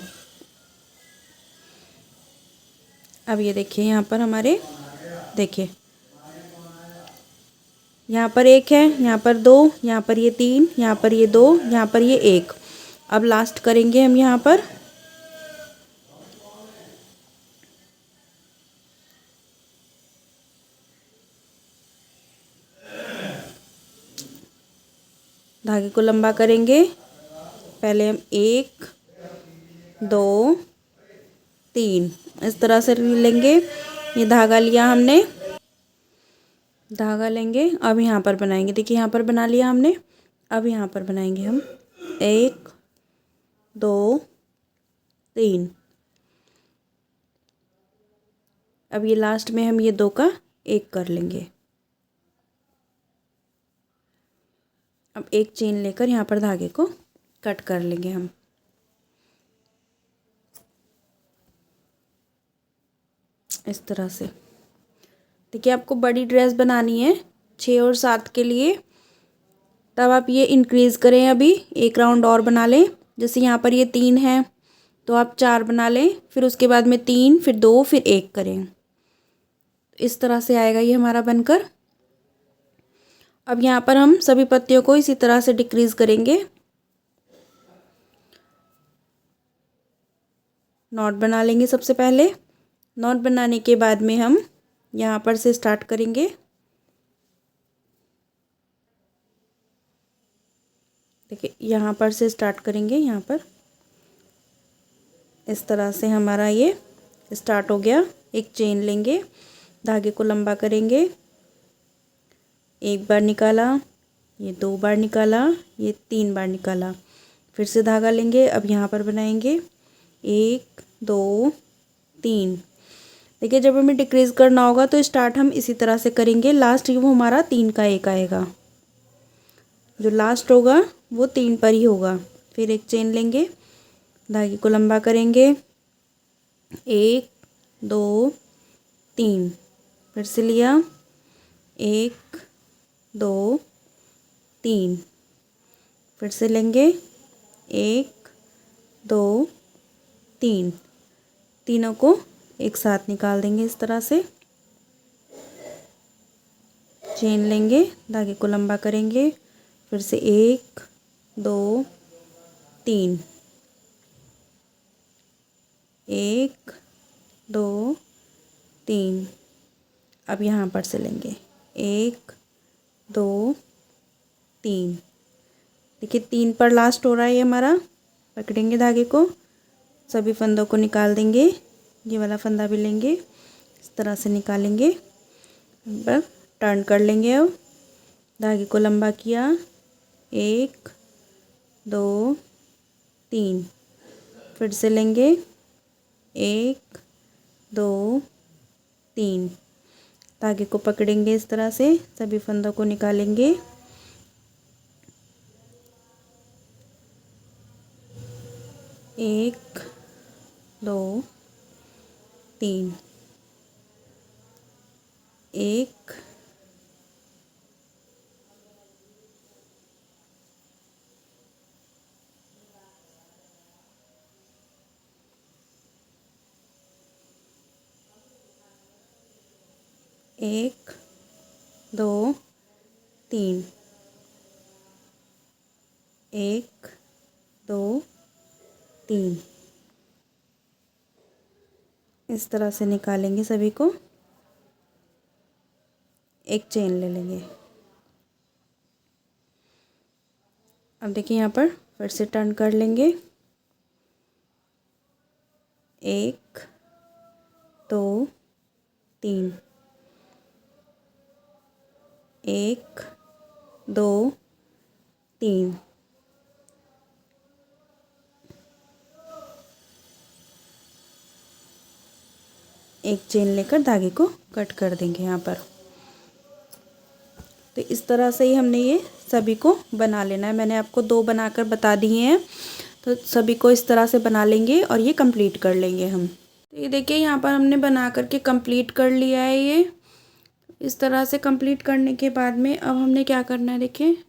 अब ये देखिए यहाँ पर हमारे, देखिए यहाँ पर 1 है, यहाँ पर 2, यहाँ पर ये 3, यहाँ पर ये 2, यहाँ पर ये 1। अब लास्ट करेंगे हम यहाँ पर। धागे को लंबा करेंगे, पहले हम 1 2 3 इस तरह से लेंगे। ये धागा लिया हमने, धागा लेंगे। अब यहाँ पर बनाएंगे, देखिए यहाँ पर बना लिया हमने। अब यहाँ पर बनाएंगे हम 1 2 3। अब ये लास्ट में हम ये 2 का 1 कर लेंगे। अब एक चेन लेकर यहाँ पर धागे को कट कर लेंगे हम। इस तरह से देखिए आपको बड़ी ड्रेस बनानी है 6 और 7 के लिए, तब आप ये इंक्रीज़ करें। अभी 1 राउंड और बना लें। जैसे यहाँ पर ये 3 है तो आप 4 बना लें, फिर उसके बाद में 3, फिर 2, फिर 1 करें। इस तरह से आएगा ये हमारा बनकर। अब यहाँ पर हम सभी पत्तियों को इसी तरह से डिक्रीज़ करेंगे। नॉट बना लेंगे सबसे पहले। नॉट बनाने के बाद में हम यहाँ पर से स्टार्ट करेंगे। देखिए यहाँ पर से स्टार्ट करेंगे, यहाँ पर इस तरह से हमारा ये स्टार्ट हो गया। एक चेन लेंगे, धागे को लंबा करेंगे, 1 बार निकाला, ये 2 बार निकाला, ये 3 बार निकाला, फिर से धागा लेंगे। अब यहाँ पर बनाएंगे 1 2 3। देखिए जब हमें डिक्रीज़ करना होगा तो स्टार्ट हम इसी तरह से करेंगे, लास्ट वो हमारा 3 का 1 आएगा, जो लास्ट होगा वो 3 पर ही होगा। फिर एक चेन लेंगे, धागे को लंबा करेंगे, 1 2 3, फिर से लिया, 1 2 3, फिर से लेंगे, 1 2 3, तीनों को एक साथ निकाल देंगे इस तरह से। चेन लेंगे, धागे को लंबा करेंगे, फिर से 1 2 3, 1 2 3। अब यहाँ पर से लेंगे, 1 2 3। देखिए 3 पर लास्ट हो रहा है ये हमारा। पकड़ेंगे धागे को, सभी फंदों को निकाल देंगे, ये वाला फंदा भी लेंगे, इस तरह से निकालेंगे। पर टर्न कर लेंगे, अब धागे को लंबा किया, 1 2 3, फिर से लेंगे, 1 2 3, धागे को पकड़ेंगे इस तरह से, सभी फंदों को निकालेंगे, 1 2 3, 1 1 2 3, 1 2 3, इस तरह से निकालेंगे सभी को। एक चेन ले लेंगे। अब देखिए यहाँ पर फिर से टर्न कर लेंगे, 1 2 3, 1 2 3, एक चेन लेकर धागे को कट कर देंगे यहाँ पर। तो इस तरह से ही हमने ये सभी को बना लेना है। मैंने आपको 2 बनाकर बता दिए हैं, तो सभी को इस तरह से बना लेंगे और ये कंप्लीट कर लेंगे हम। तो ये देखिए यहाँ पर हमने बना करके कंप्लीट कर लिया है। ये इस तरह से कंप्लीट करने के बाद में अब हमने क्या करना है, देखिए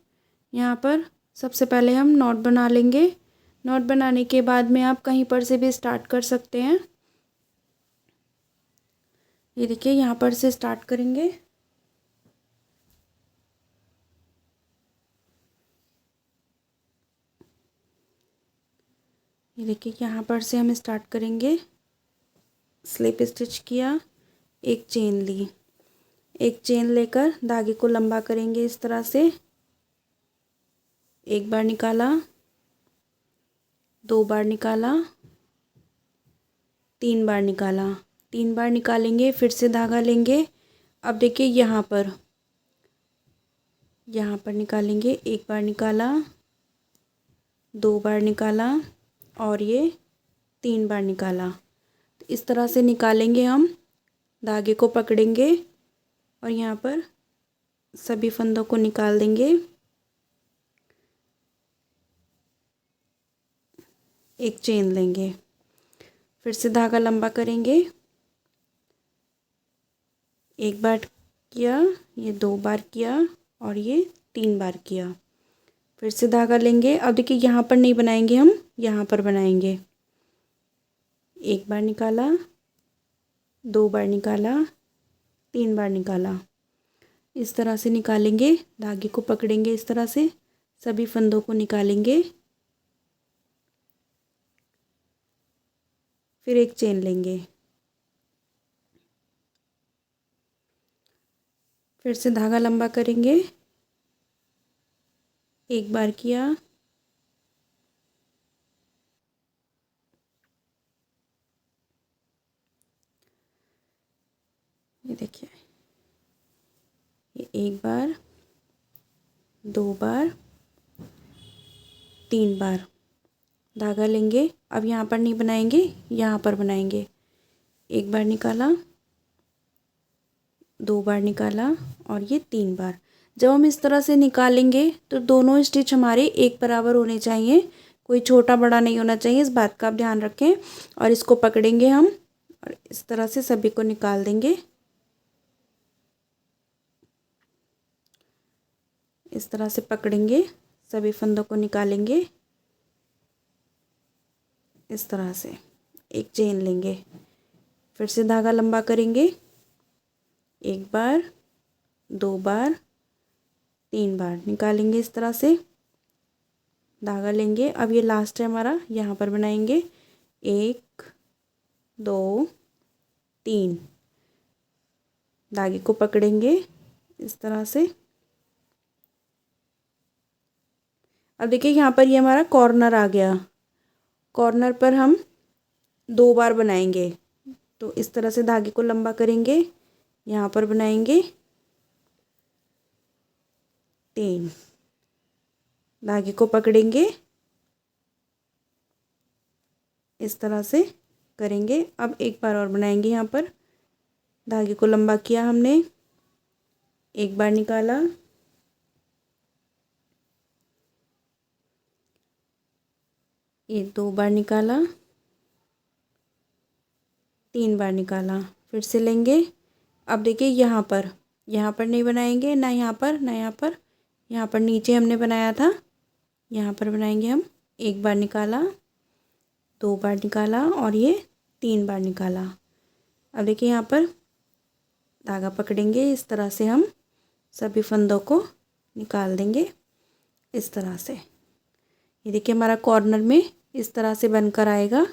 यहाँ पर सबसे पहले हम नॉट बना लेंगे। नॉट बनाने के बाद में आप कहीं पर से भी स्टार्ट कर सकते हैं। ये देखिए यहाँ पर से स्टार्ट करेंगे, ये देखिए यहाँ पर से हम स्टार्ट करेंगे। स्लिप स्टिच किया, एक चेन ली, एक चेन लेकर धागे को लंबा करेंगे इस तरह से, एक बार निकाला, 2 बार निकाला, 3 बार निकाला, 3 बार निकालेंगे, फिर से धागा लेंगे। अब देखिए यहाँ पर निकालेंगे, 1 बार निकाला, 2 बार निकाला और ये 3 बार निकाला। तो इस तरह से निकालेंगे हम, धागे को पकड़ेंगे और यहाँ पर सभी फंदों को निकाल देंगे। एक चेन लेंगे, फिर से धागा लंबा करेंगे, 1 बार किया, ये 2 बार किया और ये 3 बार किया। फिर से धागा लेंगे। अब देखिए यहाँ पर नहीं बनाएंगे, हम यहाँ पर बनाएंगे। 1 बार निकाला, 2 बार निकाला, 3 बार निकाला, इस तरह से निकालेंगे। धागे को पकड़ेंगे इस तरह से, सभी फंदों को निकालेंगे, फिर एक चेन लेंगे, फिर से धागा लंबा करेंगे, 1 बार किया, ये देखिए, ये 1 बार, 2 बार, 3 बार धागा लेंगे। अब यहाँ पर नहीं बनाएंगे, यहाँ पर बनाएंगे। एक बार निकाला, दो बार निकाला और ये तीन बार। जब हम इस तरह से निकालेंगे तो दोनों स्टिच हमारे एक बराबर होने चाहिए, कोई छोटा बड़ा नहीं होना चाहिए, इस बात का आप ध्यान रखें। और इसको पकड़ेंगे हम और इस तरह से सभी को निकाल देंगे। इस तरह से पकड़ेंगे, सभी फंदों को निकालेंगे। इस तरह से एक चेन लेंगे, फिर से धागा लंबा करेंगे, एक बार, दो बार, तीन बार निकालेंगे। इस तरह से धागा लेंगे। अब ये लास्ट है हमारा, यहाँ पर बनाएंगे 1 2 3। धागे को पकड़ेंगे इस तरह से। अब देखिए यहाँ पर ये हमारा कॉर्नर आ गया, कॉर्नर पर हम 2 बार बनाएंगे। तो इस तरह से धागे को लंबा करेंगे, यहाँ पर बनाएंगे 3, धागे को पकड़ेंगे इस तरह से करेंगे। अब एक बार और बनाएंगे, यहाँ पर धागे को लंबा किया हमने, एक बार निकाला, ये 2 बार निकाला, 3 बार निकाला, फिर से लेंगे। अब देखिए यहाँ पर नहीं बनाएंगे, ना यहाँ पर ना यहाँ पर, यहाँ पर नीचे हमने बनाया था, यहाँ पर बनाएंगे हम। एक बार निकाला, 2 बार निकाला और ये 3 बार निकाला। अब देखिए यहाँ पर धागा पकड़ेंगे, इस तरह से हम सभी फंदों को निकाल देंगे इस तरह से। ये देखिए हमारा कॉर्नर में इस तरह से बनकर आएगा।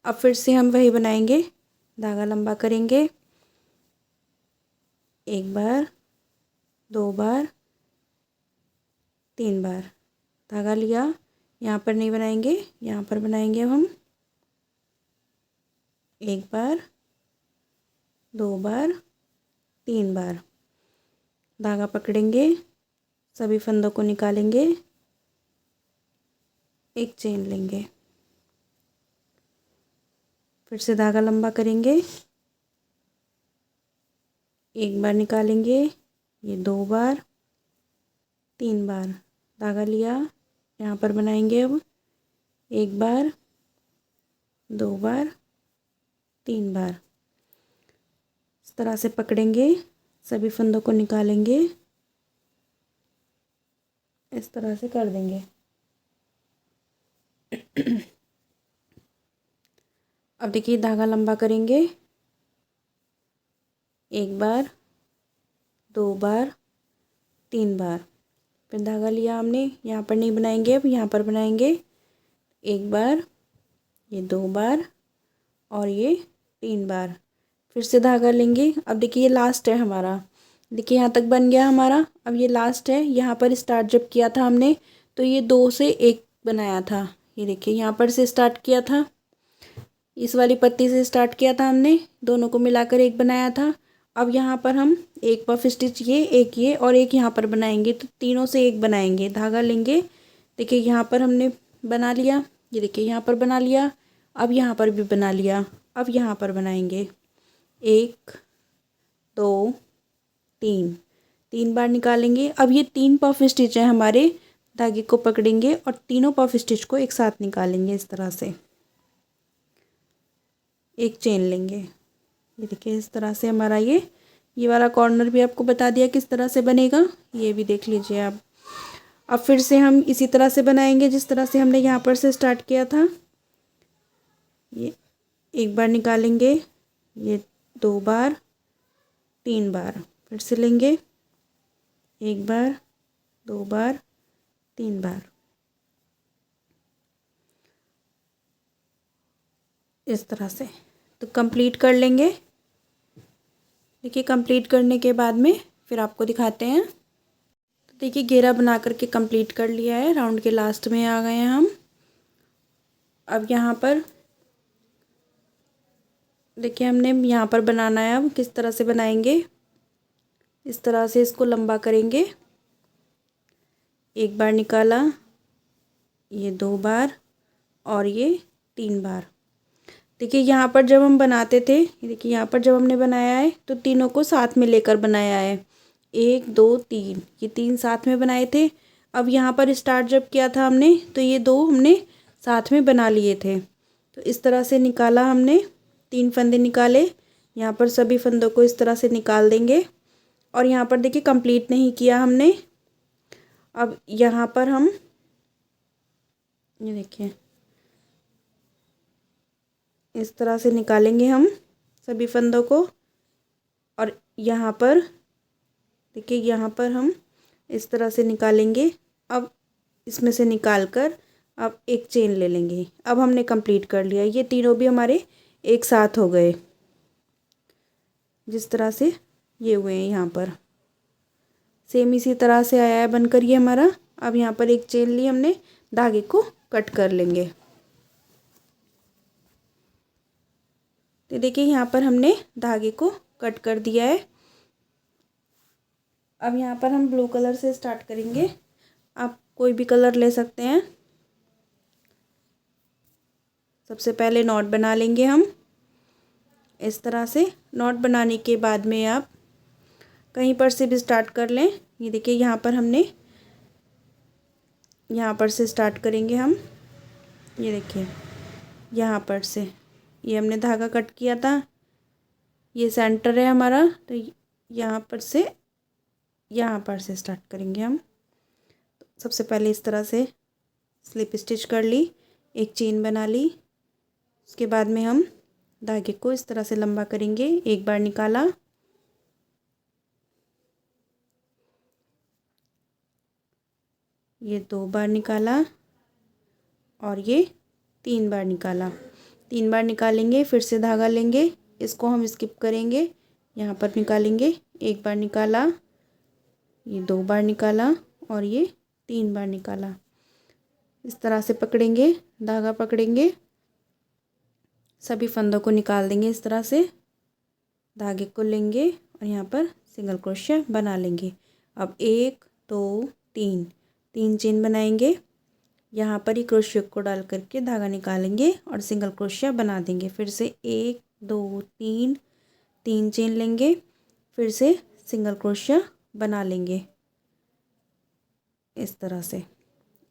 अब फिर से हम वही बनाएंगे, धागा लंबा करेंगे, एक बार, 2 बार, 3 बार, धागा लिया। यहाँ पर नहीं बनाएंगे, यहाँ पर बनाएंगे हम, एक बार, 2 बार, 3 बार, धागा पकड़ेंगे, सभी फंदों को निकालेंगे, एक चेन लेंगे, फिर से धागा लंबा करेंगे, एक बार निकालेंगे, ये 2 बार, 3 बार, धागा लिया। यहाँ पर बनाएंगे अब, एक बार, 2 बार, 3 बार, इस तरह से पकड़ेंगे, सभी फंदों को निकालेंगे, इस तरह से कर देंगे। अब देखिए धागा लंबा करेंगे, एक बार, 2 बार, 3 बार, फिर धागा लिया हमने, यहाँ पर नहीं बनाएंगे, अब यहाँ पर बनाएंगे, एक बार, ये 2 बार और ये 3 बार, फिर से धागा लेंगे। अब देखिए ये लास्ट है हमारा, देखिए यहाँ तक बन गया हमारा। अब ये लास्ट है, यहाँ पर स्टार्ट जब किया था हमने तो ये 2 से 1 बनाया था। ये देखिए यहाँ पर से स्टार्ट किया था, इस वाली पत्ती से स्टार्ट किया था हमने, दोनों को मिलाकर 1 बनाया था। अब यहाँ पर हम एक पफ स्टिच ये, एक ये और एक यहाँ पर बनाएंगे, तो तीनों से 1 बनाएंगे। धागा लेंगे, देखिए यहाँ पर हमने बना लिया, ये देखिए यहाँ पर बना लिया, अब यहाँ पर भी बना लिया। अब यहाँ पर बनाएंगे 1 2 3, 3 बार निकालेंगे। अब ये 3 पफ स्टिच हैं हमारे, धागे को पकड़ेंगे और तीनों पफ स्टिच को एक साथ निकालेंगे इस तरह से, एक चेन लेंगे। ये देखिए इस तरह से हमारा ये वाला कॉर्नर भी आपको बता दिया किस तरह से बनेगा, ये भी देख लीजिए आप। अब फिर से हम इसी तरह से बनाएंगे जिस तरह से हमने यहाँ पर से स्टार्ट किया था। ये एक बार निकालेंगे, ये 2 बार, 3 बार, फिर से लेंगे, एक बार, 2 बार, 3 बार, इस तरह से तो कंप्लीट कर लेंगे। देखिए कंप्लीट करने के बाद में फिर आपको दिखाते हैं। तो देखिए घेरा बना करके कंप्लीट कर लिया है, राउंड के लास्ट में आ गए हैं हम। अब यहाँ पर देखिए हमने यहाँ पर बनाना है, अब किस तरह से बनाएंगे, इस तरह से इसको लंबा करेंगे, एक बार निकाला, ये 2 बार और ये 3 बार, देखिए यहाँ पर जब हम बनाते थे, ये देखिए यहाँ पर जब हमने बनाया है तो तीनों को साथ में लेकर बनाया है। 1 2 3, ये 3 साथ में बनाए थे। अब यहाँ पर स्टार्ट जब किया था हमने तो ये 2 हमने साथ में बना लिए थे। तो इस तरह से निकाला हमने, 3 फंदे निकाले। यहाँ पर सभी फंदों को इस तरह से निकाल देंगे। और यहाँ पर देखिए कंप्लीट नहीं किया हमने। अब यहाँ पर हम ये देखिए इस तरह से निकालेंगे हम सभी फंदों को। और यहाँ पर देखिए यहाँ पर हम इस तरह से निकालेंगे। अब इसमें से निकाल कर अब एक चेन ले लेंगे। अब हमने कंप्लीट कर लिया, ये तीनों भी हमारे एक साथ हो गए। जिस तरह से ये हुए हैं यहाँ पर सेम इसी तरह से आया है बनकर ये हमारा। अब यहाँ पर एक चेन ली हमने, धागे को कट कर लेंगे। तो देखिए यहाँ पर हमने धागे को कट कर दिया है। अब यहाँ पर हम ब्लू कलर से स्टार्ट करेंगे। आप कोई भी कलर ले सकते हैं। सबसे पहले नॉट बना लेंगे हम इस तरह से। नॉट बनाने के बाद में आप कहीं पर से भी स्टार्ट कर लें। ये देखिए यहाँ पर हमने यहाँ पर से स्टार्ट करेंगे हम। ये देखिए यहाँ पर से ये हमने धागा कट किया था, ये सेंटर है हमारा। तो यहाँ पर से स्टार्ट करेंगे हम। सबसे पहले इस तरह से स्लिप स्टिच कर ली, एक चेन बना ली। उसके बाद में हम धागे को इस तरह से लंबा करेंगे। एक बार निकाला, ये 2 बार निकाला और ये 3 बार निकाला। 3 बार निकालेंगे, फिर से धागा लेंगे, इसको हम स्किप करेंगे, यहाँ पर निकालेंगे। 1 बार निकाला, ये 2 बार निकाला और ये 3 बार निकाला। इस तरह से पकड़ेंगे, धागा पकड़ेंगे, सभी फंदों को निकाल देंगे। इस तरह से धागे को लेंगे और यहाँ पर सिंगल क्रोशिया बना लेंगे। अब 1 2 3 3 चेन बनाएंगे। यहाँ पर ही क्रोशिया को डाल करके धागा निकालेंगे और सिंगल क्रोशिया बना देंगे। फिर से 1 2 3 3 चेन लेंगे, फिर से सिंगल क्रोशिया बना लेंगे इस तरह से।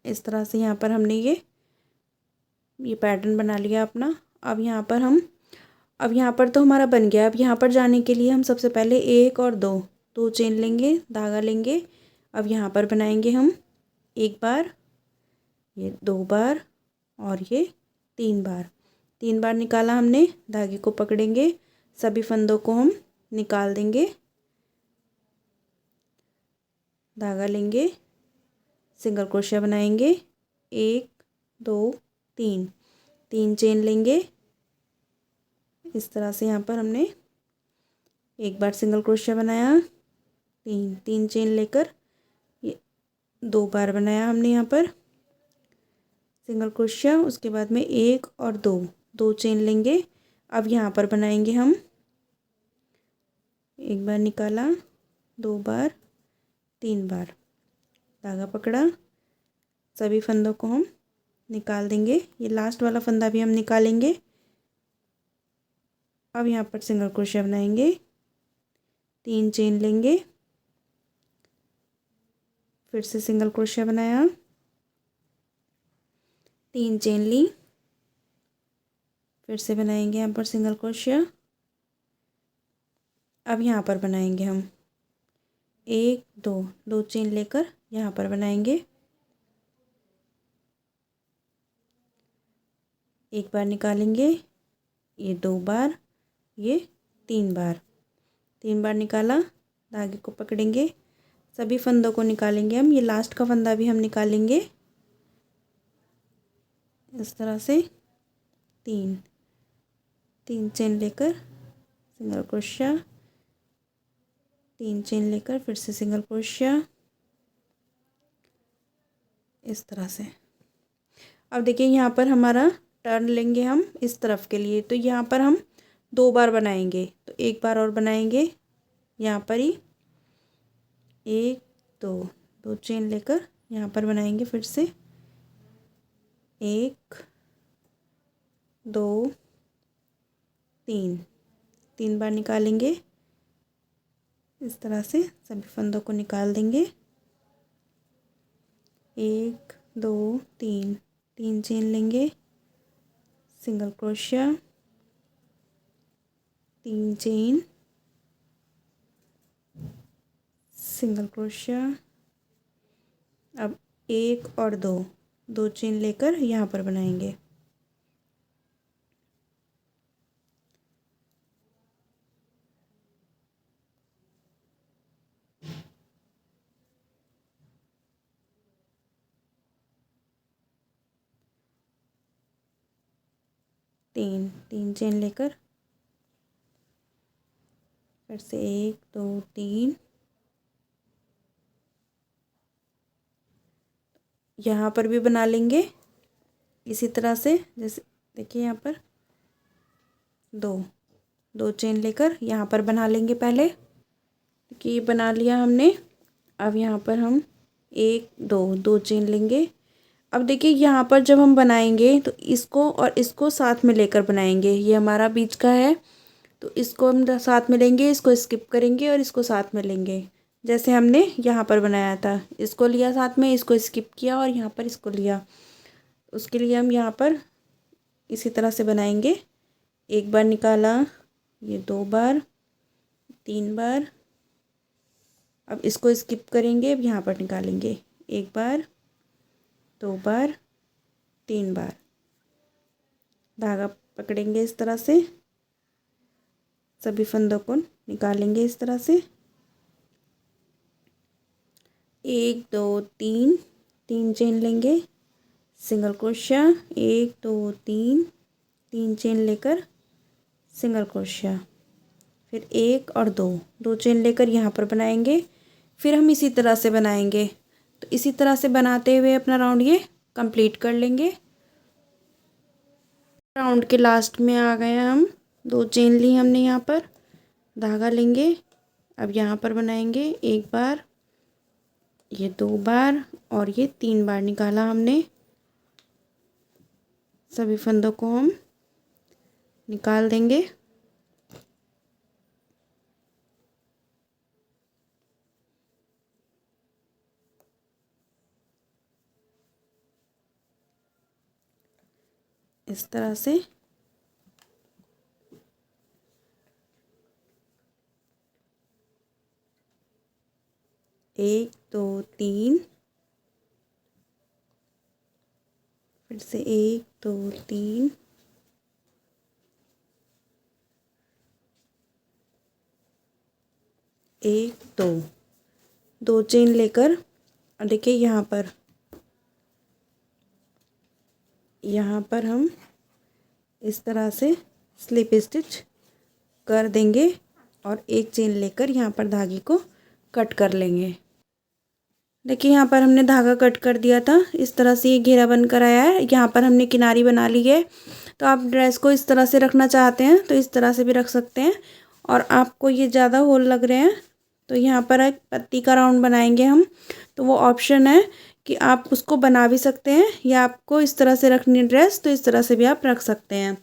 इस तरह से यहाँ पर हमने ये पैटर्न बना लिया अपना। अब यहाँ पर तो हमारा बन गया। अब यहाँ पर जाने के लिए हम सबसे पहले 1 और 2 चेन लेंगे, धागा लेंगे। अब यहाँ पर बनाएंगे हम 1 बार, ये 2 बार और ये 3 बार। 3 बार निकाला हमने, धागे को पकड़ेंगे, सभी फंदों को हम निकाल देंगे, धागा लेंगे, सिंगल क्रोशिया बनाएंगे। 1 2 3 3 चेन लेंगे। इस तरह से यहाँ पर हमने 1 बार सिंगल क्रोशिया बनाया, 3 चेन लेकर ये 2 बार बनाया हमने यहाँ पर सिंगल क्रोशिया। उसके बाद में 1 और 2 चेन लेंगे। अब यहाँ पर बनाएंगे हम 1 बार निकाला, 2 बार, 3 बार, धागा पकड़ा, सभी फंदों को हम निकाल देंगे। ये लास्ट वाला फंदा भी हम निकालेंगे। अब यहाँ पर सिंगल क्रोशिया बनाएंगे, 3 चेन लेंगे, फिर से सिंगल क्रोशिया बनाया, 3 चेन ली, फिर से बनाएंगे यहाँ पर सिंगल क्रोशिया। अब यहाँ पर बनाएंगे हम 1 2 चेन लेकर यहाँ पर बनाएंगे। 1 बार निकालेंगे, ये 2 बार, ये 3 बार। 3 बार निकाला, धागे को पकड़ेंगे, सभी फंदों को निकालेंगे हम। ये लास्ट का फंदा भी हम निकालेंगे इस तरह से। 3 चेन लेकर सिंगल क्रोशिया, 3 चेन लेकर फिर से सिंगल क्रोशिया इस तरह से। अब देखिए यहाँ पर हमारा टर्न लेंगे हम इस तरफ के लिए। तो यहाँ पर हम 2 बार बनाएंगे, तो 1 बार और बनाएंगे यहाँ पर ही। 1 2 चेन लेकर यहाँ पर बनाएंगे फिर से 1 2 तीन, 3 बार निकालेंगे। इस तरह से सभी फंदों को निकाल देंगे। 1 2 3, 3 चेन लेंगे, single crochet, 3 chain, single crochet. अब 1 और 2 चेन लेकर यहाँ पर बनाएंगे। तीन चेन लेकर फिर से 1 2 3, यहाँ पर भी बना लेंगे इसी तरह से। जैसे देखिए यहाँ पर दो चेन लेकर यहाँ पर बना लेंगे पहले। कि बना लिया हमने। अब यहाँ पर हम 1 2 चेन लेंगे। अब देखिए यहाँ पर जब हम बनाएंगे तो इसको और इसको साथ में लेकर बनाएंगे। ये हमारा बीच का है तो इसको हम साथ में लेंगे, इसको स्किप करेंगे और इसको साथ में लेंगे। जैसे हमने यहाँ पर बनाया था, इसको लिया साथ में, इसको स्किप किया और यहाँ पर इसको लिया। उसके लिए हम यहाँ पर इसी तरह से बनाएंगे। 1 बार निकाला, ये 2 बार, 3 बार। अब इसको स्किप करेंगे, अब यहाँ पर निकालेंगे। 1 बार, 2 बार, 3 बार। धागा पकड़ेंगे इस तरह से, सभी फंदों को निकालेंगे इस तरह से। 1 2 3, 3 चेन लेंगे, सिंगल क्रोशिया, 1 2 3, 3 चेन लेकर सिंगल क्रोशिया। फिर 1 और 2 चेन लेकर यहाँ पर बनाएंगे। फिर हम इसी तरह से बनाएंगे। तो इसी तरह से बनाते हुए अपना राउंड ये कंप्लीट कर लेंगे। राउंड के लास्ट में आ गए हम। 2 चेन ली हमने, यहाँ पर धागा लेंगे। अब यहाँ पर बनाएंगे 1 बार, ये 2 बार और ये 3 बार निकाला हमने। सभी फंदों को हम निकाल देंगे। इस तरह से। एक दो तीन, फिर से 1 2 3, एक दो चेन लेकर देखिए यहाँ पर हम इस तरह से स्लिप स्टिच कर देंगे और 1 चेन लेकर यहाँ पर धागे को कट कर लेंगे। देखिए यहाँ पर हमने धागा कट कर दिया था। इस तरह से ये घेरा बन कर आया है। यहाँ पर हमने किनारी बना ली है। तो आप ड्रेस को इस तरह से रखना चाहते हैं तो इस तरह से भी रख सकते हैं। और आपको ये ज़्यादा होल लग रहे हैं तो यहाँ पर एक पत्ती का राउंड बनाएंगे हम। तो वो ऑप्शन है कि आप उसको बना भी सकते हैं या आपको इस तरह से रखनी है ड्रेस तो इस तरह से भी आप रख सकते हैं।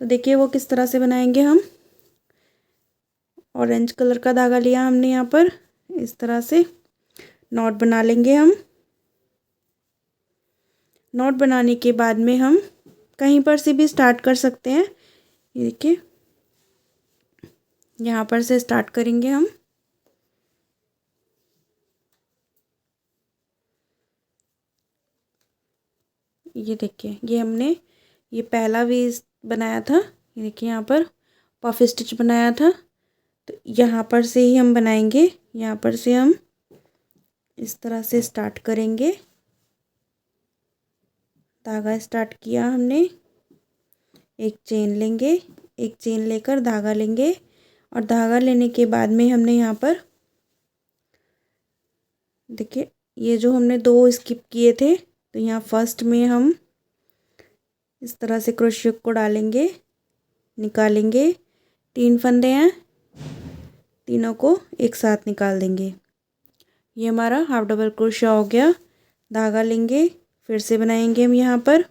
तो देखिए वो किस तरह से बनाएंगे हम। ऑरेंज कलर का धागा लिया हमने यहाँ पर, इस तरह से नॉट बना लेंगे हम। नॉट बनाने के बाद में हम कहीं पर से भी स्टार्ट कर सकते हैं। ये देखिए यहाँ पर से स्टार्ट करेंगे हम। ये देखिए ये हमने ये पहला भी बनाया था। ये देखिए यहाँ पर पफ स्टिच बनाया था। तो यहाँ पर से ही हम बनाएंगे। यहाँ पर से हम इस तरह से स्टार्ट करेंगे। धागा स्टार्ट किया हमने, 1 चेन लेंगे, 1 चेन लेकर धागा लेंगे और धागा लेने के बाद में हमने यहाँ पर देखिए ये जो हमने 2 स्किप किए थे तो यहाँ फर्स्ट में हम इस तरह से क्रोशिया को डालेंगे, निकालेंगे। 3 फंदे हैं, तीनों को एक साथ निकाल देंगे। ये हमारा हाफ डबल क्रोशिया हो गया। धागा लेंगे, फिर से बनाएंगे हम यहाँ पर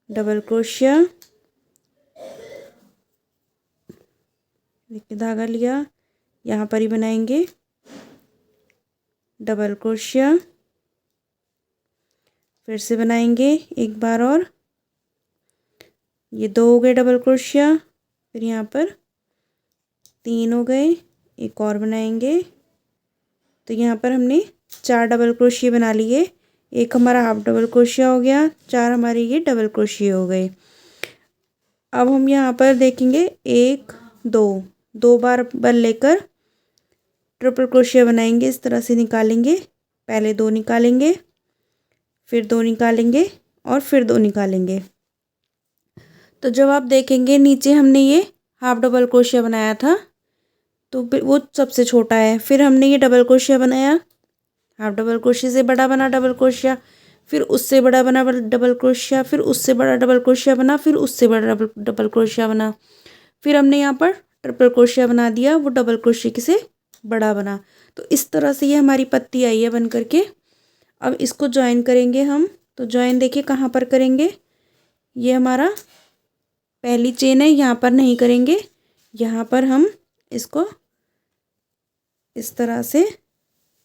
डबल क्रोशिया, देखिए धागा लिया, यहाँ पर ही बनाएंगे डबल क्रोशिया, फिर से बनाएंगे एक बार और, ये 2 हो गए डबल क्रोशिया, फिर यहाँ पर 3 हो गए, एक और बनाएंगे। तो यहाँ पर हमने 4 डबल क्रोशिया बना लिए, एक हमारा हाफ डबल क्रोशिया हो गया, 4 हमारे ये डबल क्रोशिया हो गए। अब हम यहाँ पर देखेंगे 1 2 बार बल लेकर ट्रिपल क्रोशिया बनाएंगे। इस तरह से निकालेंगे, पहले 2 निकालेंगे, फिर 2 निकालेंगे और फिर 2 निकालेंगे। तो जब आप देखेंगे नीचे हमने ये हाफ डबल क्रोशिया बनाया था तो वो सबसे छोटा है, फिर हमने ये डबल क्रोशिया बनाया, हाफ डबल क्रोशिया से बड़ा बना डबल क्रोशिया, फिर उससे बड़ा बना डबल क्रोशिया, फिर उससे बड़ा डबल क्रोशिया बना, फिर उससे बड़ा डबल क्रोशिया बना, फिर हमने यहाँ पर ट्रिपल क्रोशिया बना दिया, वो डबल क्रोशिया से बड़ा बना। तो इस तरह से ये हमारी पत्ती आई है बन करके। अब इसको ज्वाइन करेंगे हम। तो ज्वाइन देखिए कहाँ पर करेंगे, ये हमारा पहली चेन है, यहाँ पर नहीं करेंगे, यहाँ पर हम इसको इस तरह से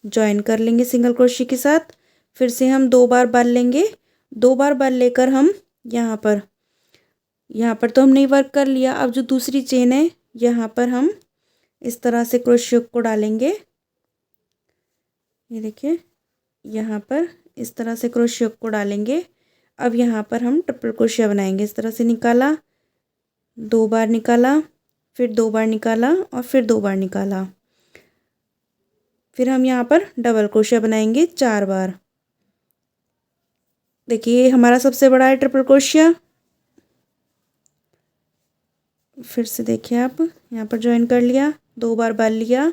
ज्वाइन कर लेंगे सिंगल क्रोशिया के साथ। फिर से हम 2 बार बल लेंगे, 2 बार बल लेकर हम यहाँ पर तो हमने वर्क कर लिया। अब जो दूसरी चेन है यहाँ पर हम इस तरह से क्रोशिया को डालेंगे, ये देखिए यहाँ पर इस तरह से क्रोशिया को डालेंगे। अब यहाँ पर हम ट्रिपल क्रोशिया बनाएंगे। इस तरह से निकाला, 2 बार निकाला, फिर 2 बार निकाला और फिर 2 बार निकाला, फिर हम यहाँ पर डबल क्रोशिया बनाएंगे 4 बार। देखिए हमारा सबसे बड़ा है ट्रिपल क्रोशिया। फिर से देखिए आप यहाँ पर ज्वाइन कर लिया, 2 बार बल लिया,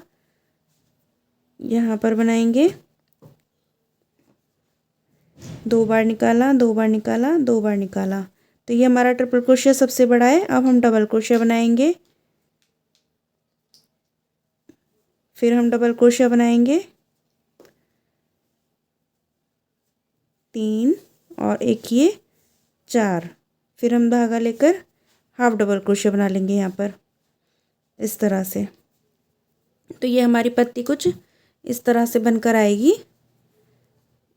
यहाँ पर बनाएंगे, 2 बार निकाला, 2 बार निकाला, 2 बार निकाला। तो ये हमारा ट्रिपल क्रोशिया सबसे बड़ा है। अब हम डबल क्रोशिया बनाएंगे, फिर हम डबल क्रोशिया बनाएंगे 3 और एक ये 4, फिर हम धागा लेकर हाफ डबल क्रोशिया बना लेंगे यहाँ पर इस तरह से। तो ये हमारी पत्ती कुछ इस तरह से बनकर आएगी।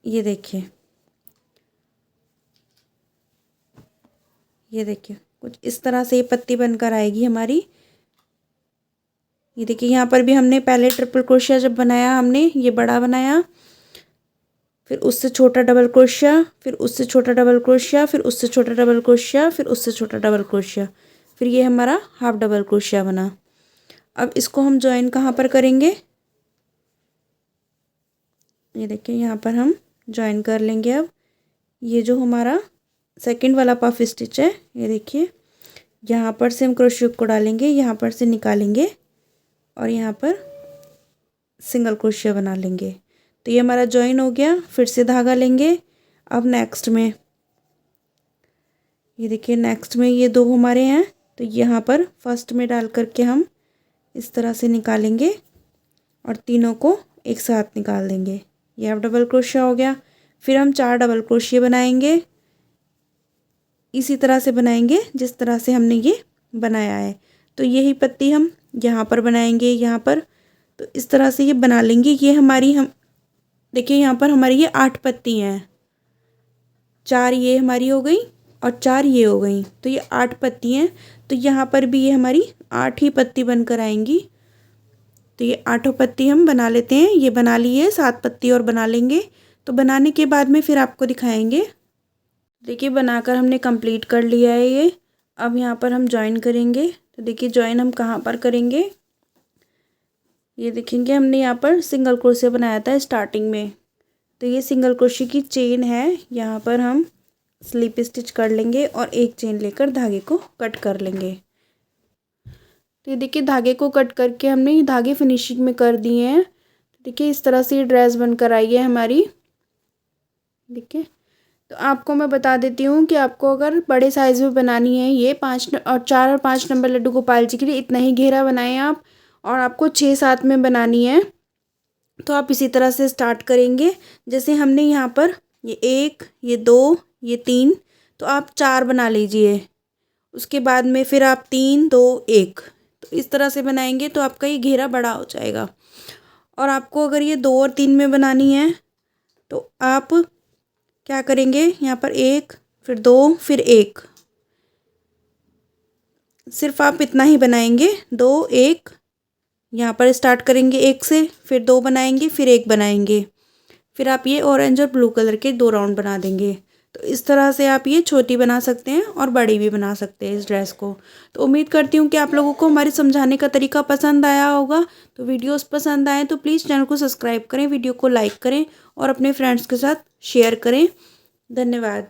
ये देखिए, ये देखिए कुछ इस तरह से ये पत्ती बनकर आएगी हमारी। ये देखिए यहाँ पर भी हमने पहले ट्रिपल क्रोशिया जब बनाया, हमने ये बड़ा बनाया, फिर उससे छोटा डबल क्रोशिया, फिर उससे छोटा डबल क्रोशिया, फिर उससे छोटा डबल क्रोशिया, फिर उससे छोटा डबल क्रोशिया, फिर ये हमारा हाफ डबल क्रोशिया बना। अब इसको हम ज्वाइन कहाँ पर करेंगे, ये देखिए यहाँ पर हम ज्वाइन कर लेंगे। अब ये जो हमारा सेकंड वाला पफ स्टिच है, ये देखिए यहाँ पर से हम क्रोशिया को डालेंगे, यहाँ पर से निकालेंगे और यहाँ पर सिंगल क्रोशिया बना लेंगे। तो ये हमारा ज्वाइन हो गया। फिर से धागा लेंगे। अब नेक्स्ट में ये देखिए, नेक्स्ट में ये 2 हमारे हैं, तो यहाँ पर फर्स्ट में डाल करके हम इस तरह से निकालेंगे और तीनों को एक साथ निकाल देंगे। ये अब डबल क्रोशिया हो गया। फिर हम 4 डबल क्रोशिया बनाएंगे, इसी तरह से बनाएंगे जिस तरह से हमने ये बनाया है। तो यही पत्ती हम यहाँ पर बनाएंगे, यहाँ पर, तो इस तरह से ये बना लेंगे। ये हमारी, हम देखिए यहाँ पर हमारी ये 8 पत्ती हैं, 4 ये हमारी हो गई और 4 ये हो गई, तो ये 8 पत्ती हैं। तो यहाँ पर भी ये हमारी 8 ही पत्ती बनकर आएंगी। तो ये 8 पत्ती हम बना लेते हैं। ये बना लिए, 7 पत्ती और बना लेंगे। तो बनाने के बाद में फिर आपको दिखाएंगे। देखिए बनाकर हमने कंप्लीट कर लिया है ये। अब यहाँ पर हम ज्वाइन करेंगे। तो देखिए ज्वाइन हम कहाँ पर करेंगे, ये देखेंगे हमने यहाँ पर सिंगल क्रोशिया बनाया था स्टार्टिंग में, तो ये सिंगल क्रोशिया की चेन है। यहाँ पर हम स्लिप स्टिच कर लेंगे और एक चेन लेकर धागे को कट कर लेंगे। तो ये देखिए धागे को कट करके हमने ये धागे फिनिशिंग में कर दिए हैं। देखिए इस तरह से ये ड्रेस बनकर आई है हमारी। देखिए, तो आपको मैं बता देती हूँ कि आपको अगर बड़े साइज़ में बनानी है, ये 4 और 5 नंबर लड्डू गोपाल जी के लिए इतना ही घेरा बनाएं आप, और आपको 6-7 में बनानी है तो आप इसी तरह से स्टार्ट करेंगे। जैसे हमने यहाँ पर ये 1, ये 2, ये 3, तो आप 4 बना लीजिए। उसके बाद में फिर आप 3 2 1 तो इस तरह से बनाएंगे तो आपका ये घेरा बड़ा हो जाएगा। और आपको अगर ये 2 और 3 में बनानी है तो आप क्या करेंगे, यहाँ पर 1 फिर 2 फिर 1, सिर्फ आप इतना ही बनाएंगे। 2 1 यहाँ पर स्टार्ट करेंगे 1 से, फिर 2 बनाएंगे, फिर 1 बनाएंगे, फिर आप ये ऑरेंज और ब्लू कलर के 2 राउंड बना देंगे। तो इस तरह से आप ये छोटी बना सकते हैं और बड़ी भी बना सकते हैं इस ड्रेस को। तो उम्मीद करती हूँ कि आप लोगों को हमारे समझाने का तरीका पसंद आया होगा। तो वीडियोस पसंद आए तो प्लीज़ चैनल को सब्सक्राइब करें, वीडियो को लाइक करें और अपने फ्रेंड्स के साथ शेयर करें। धन्यवाद।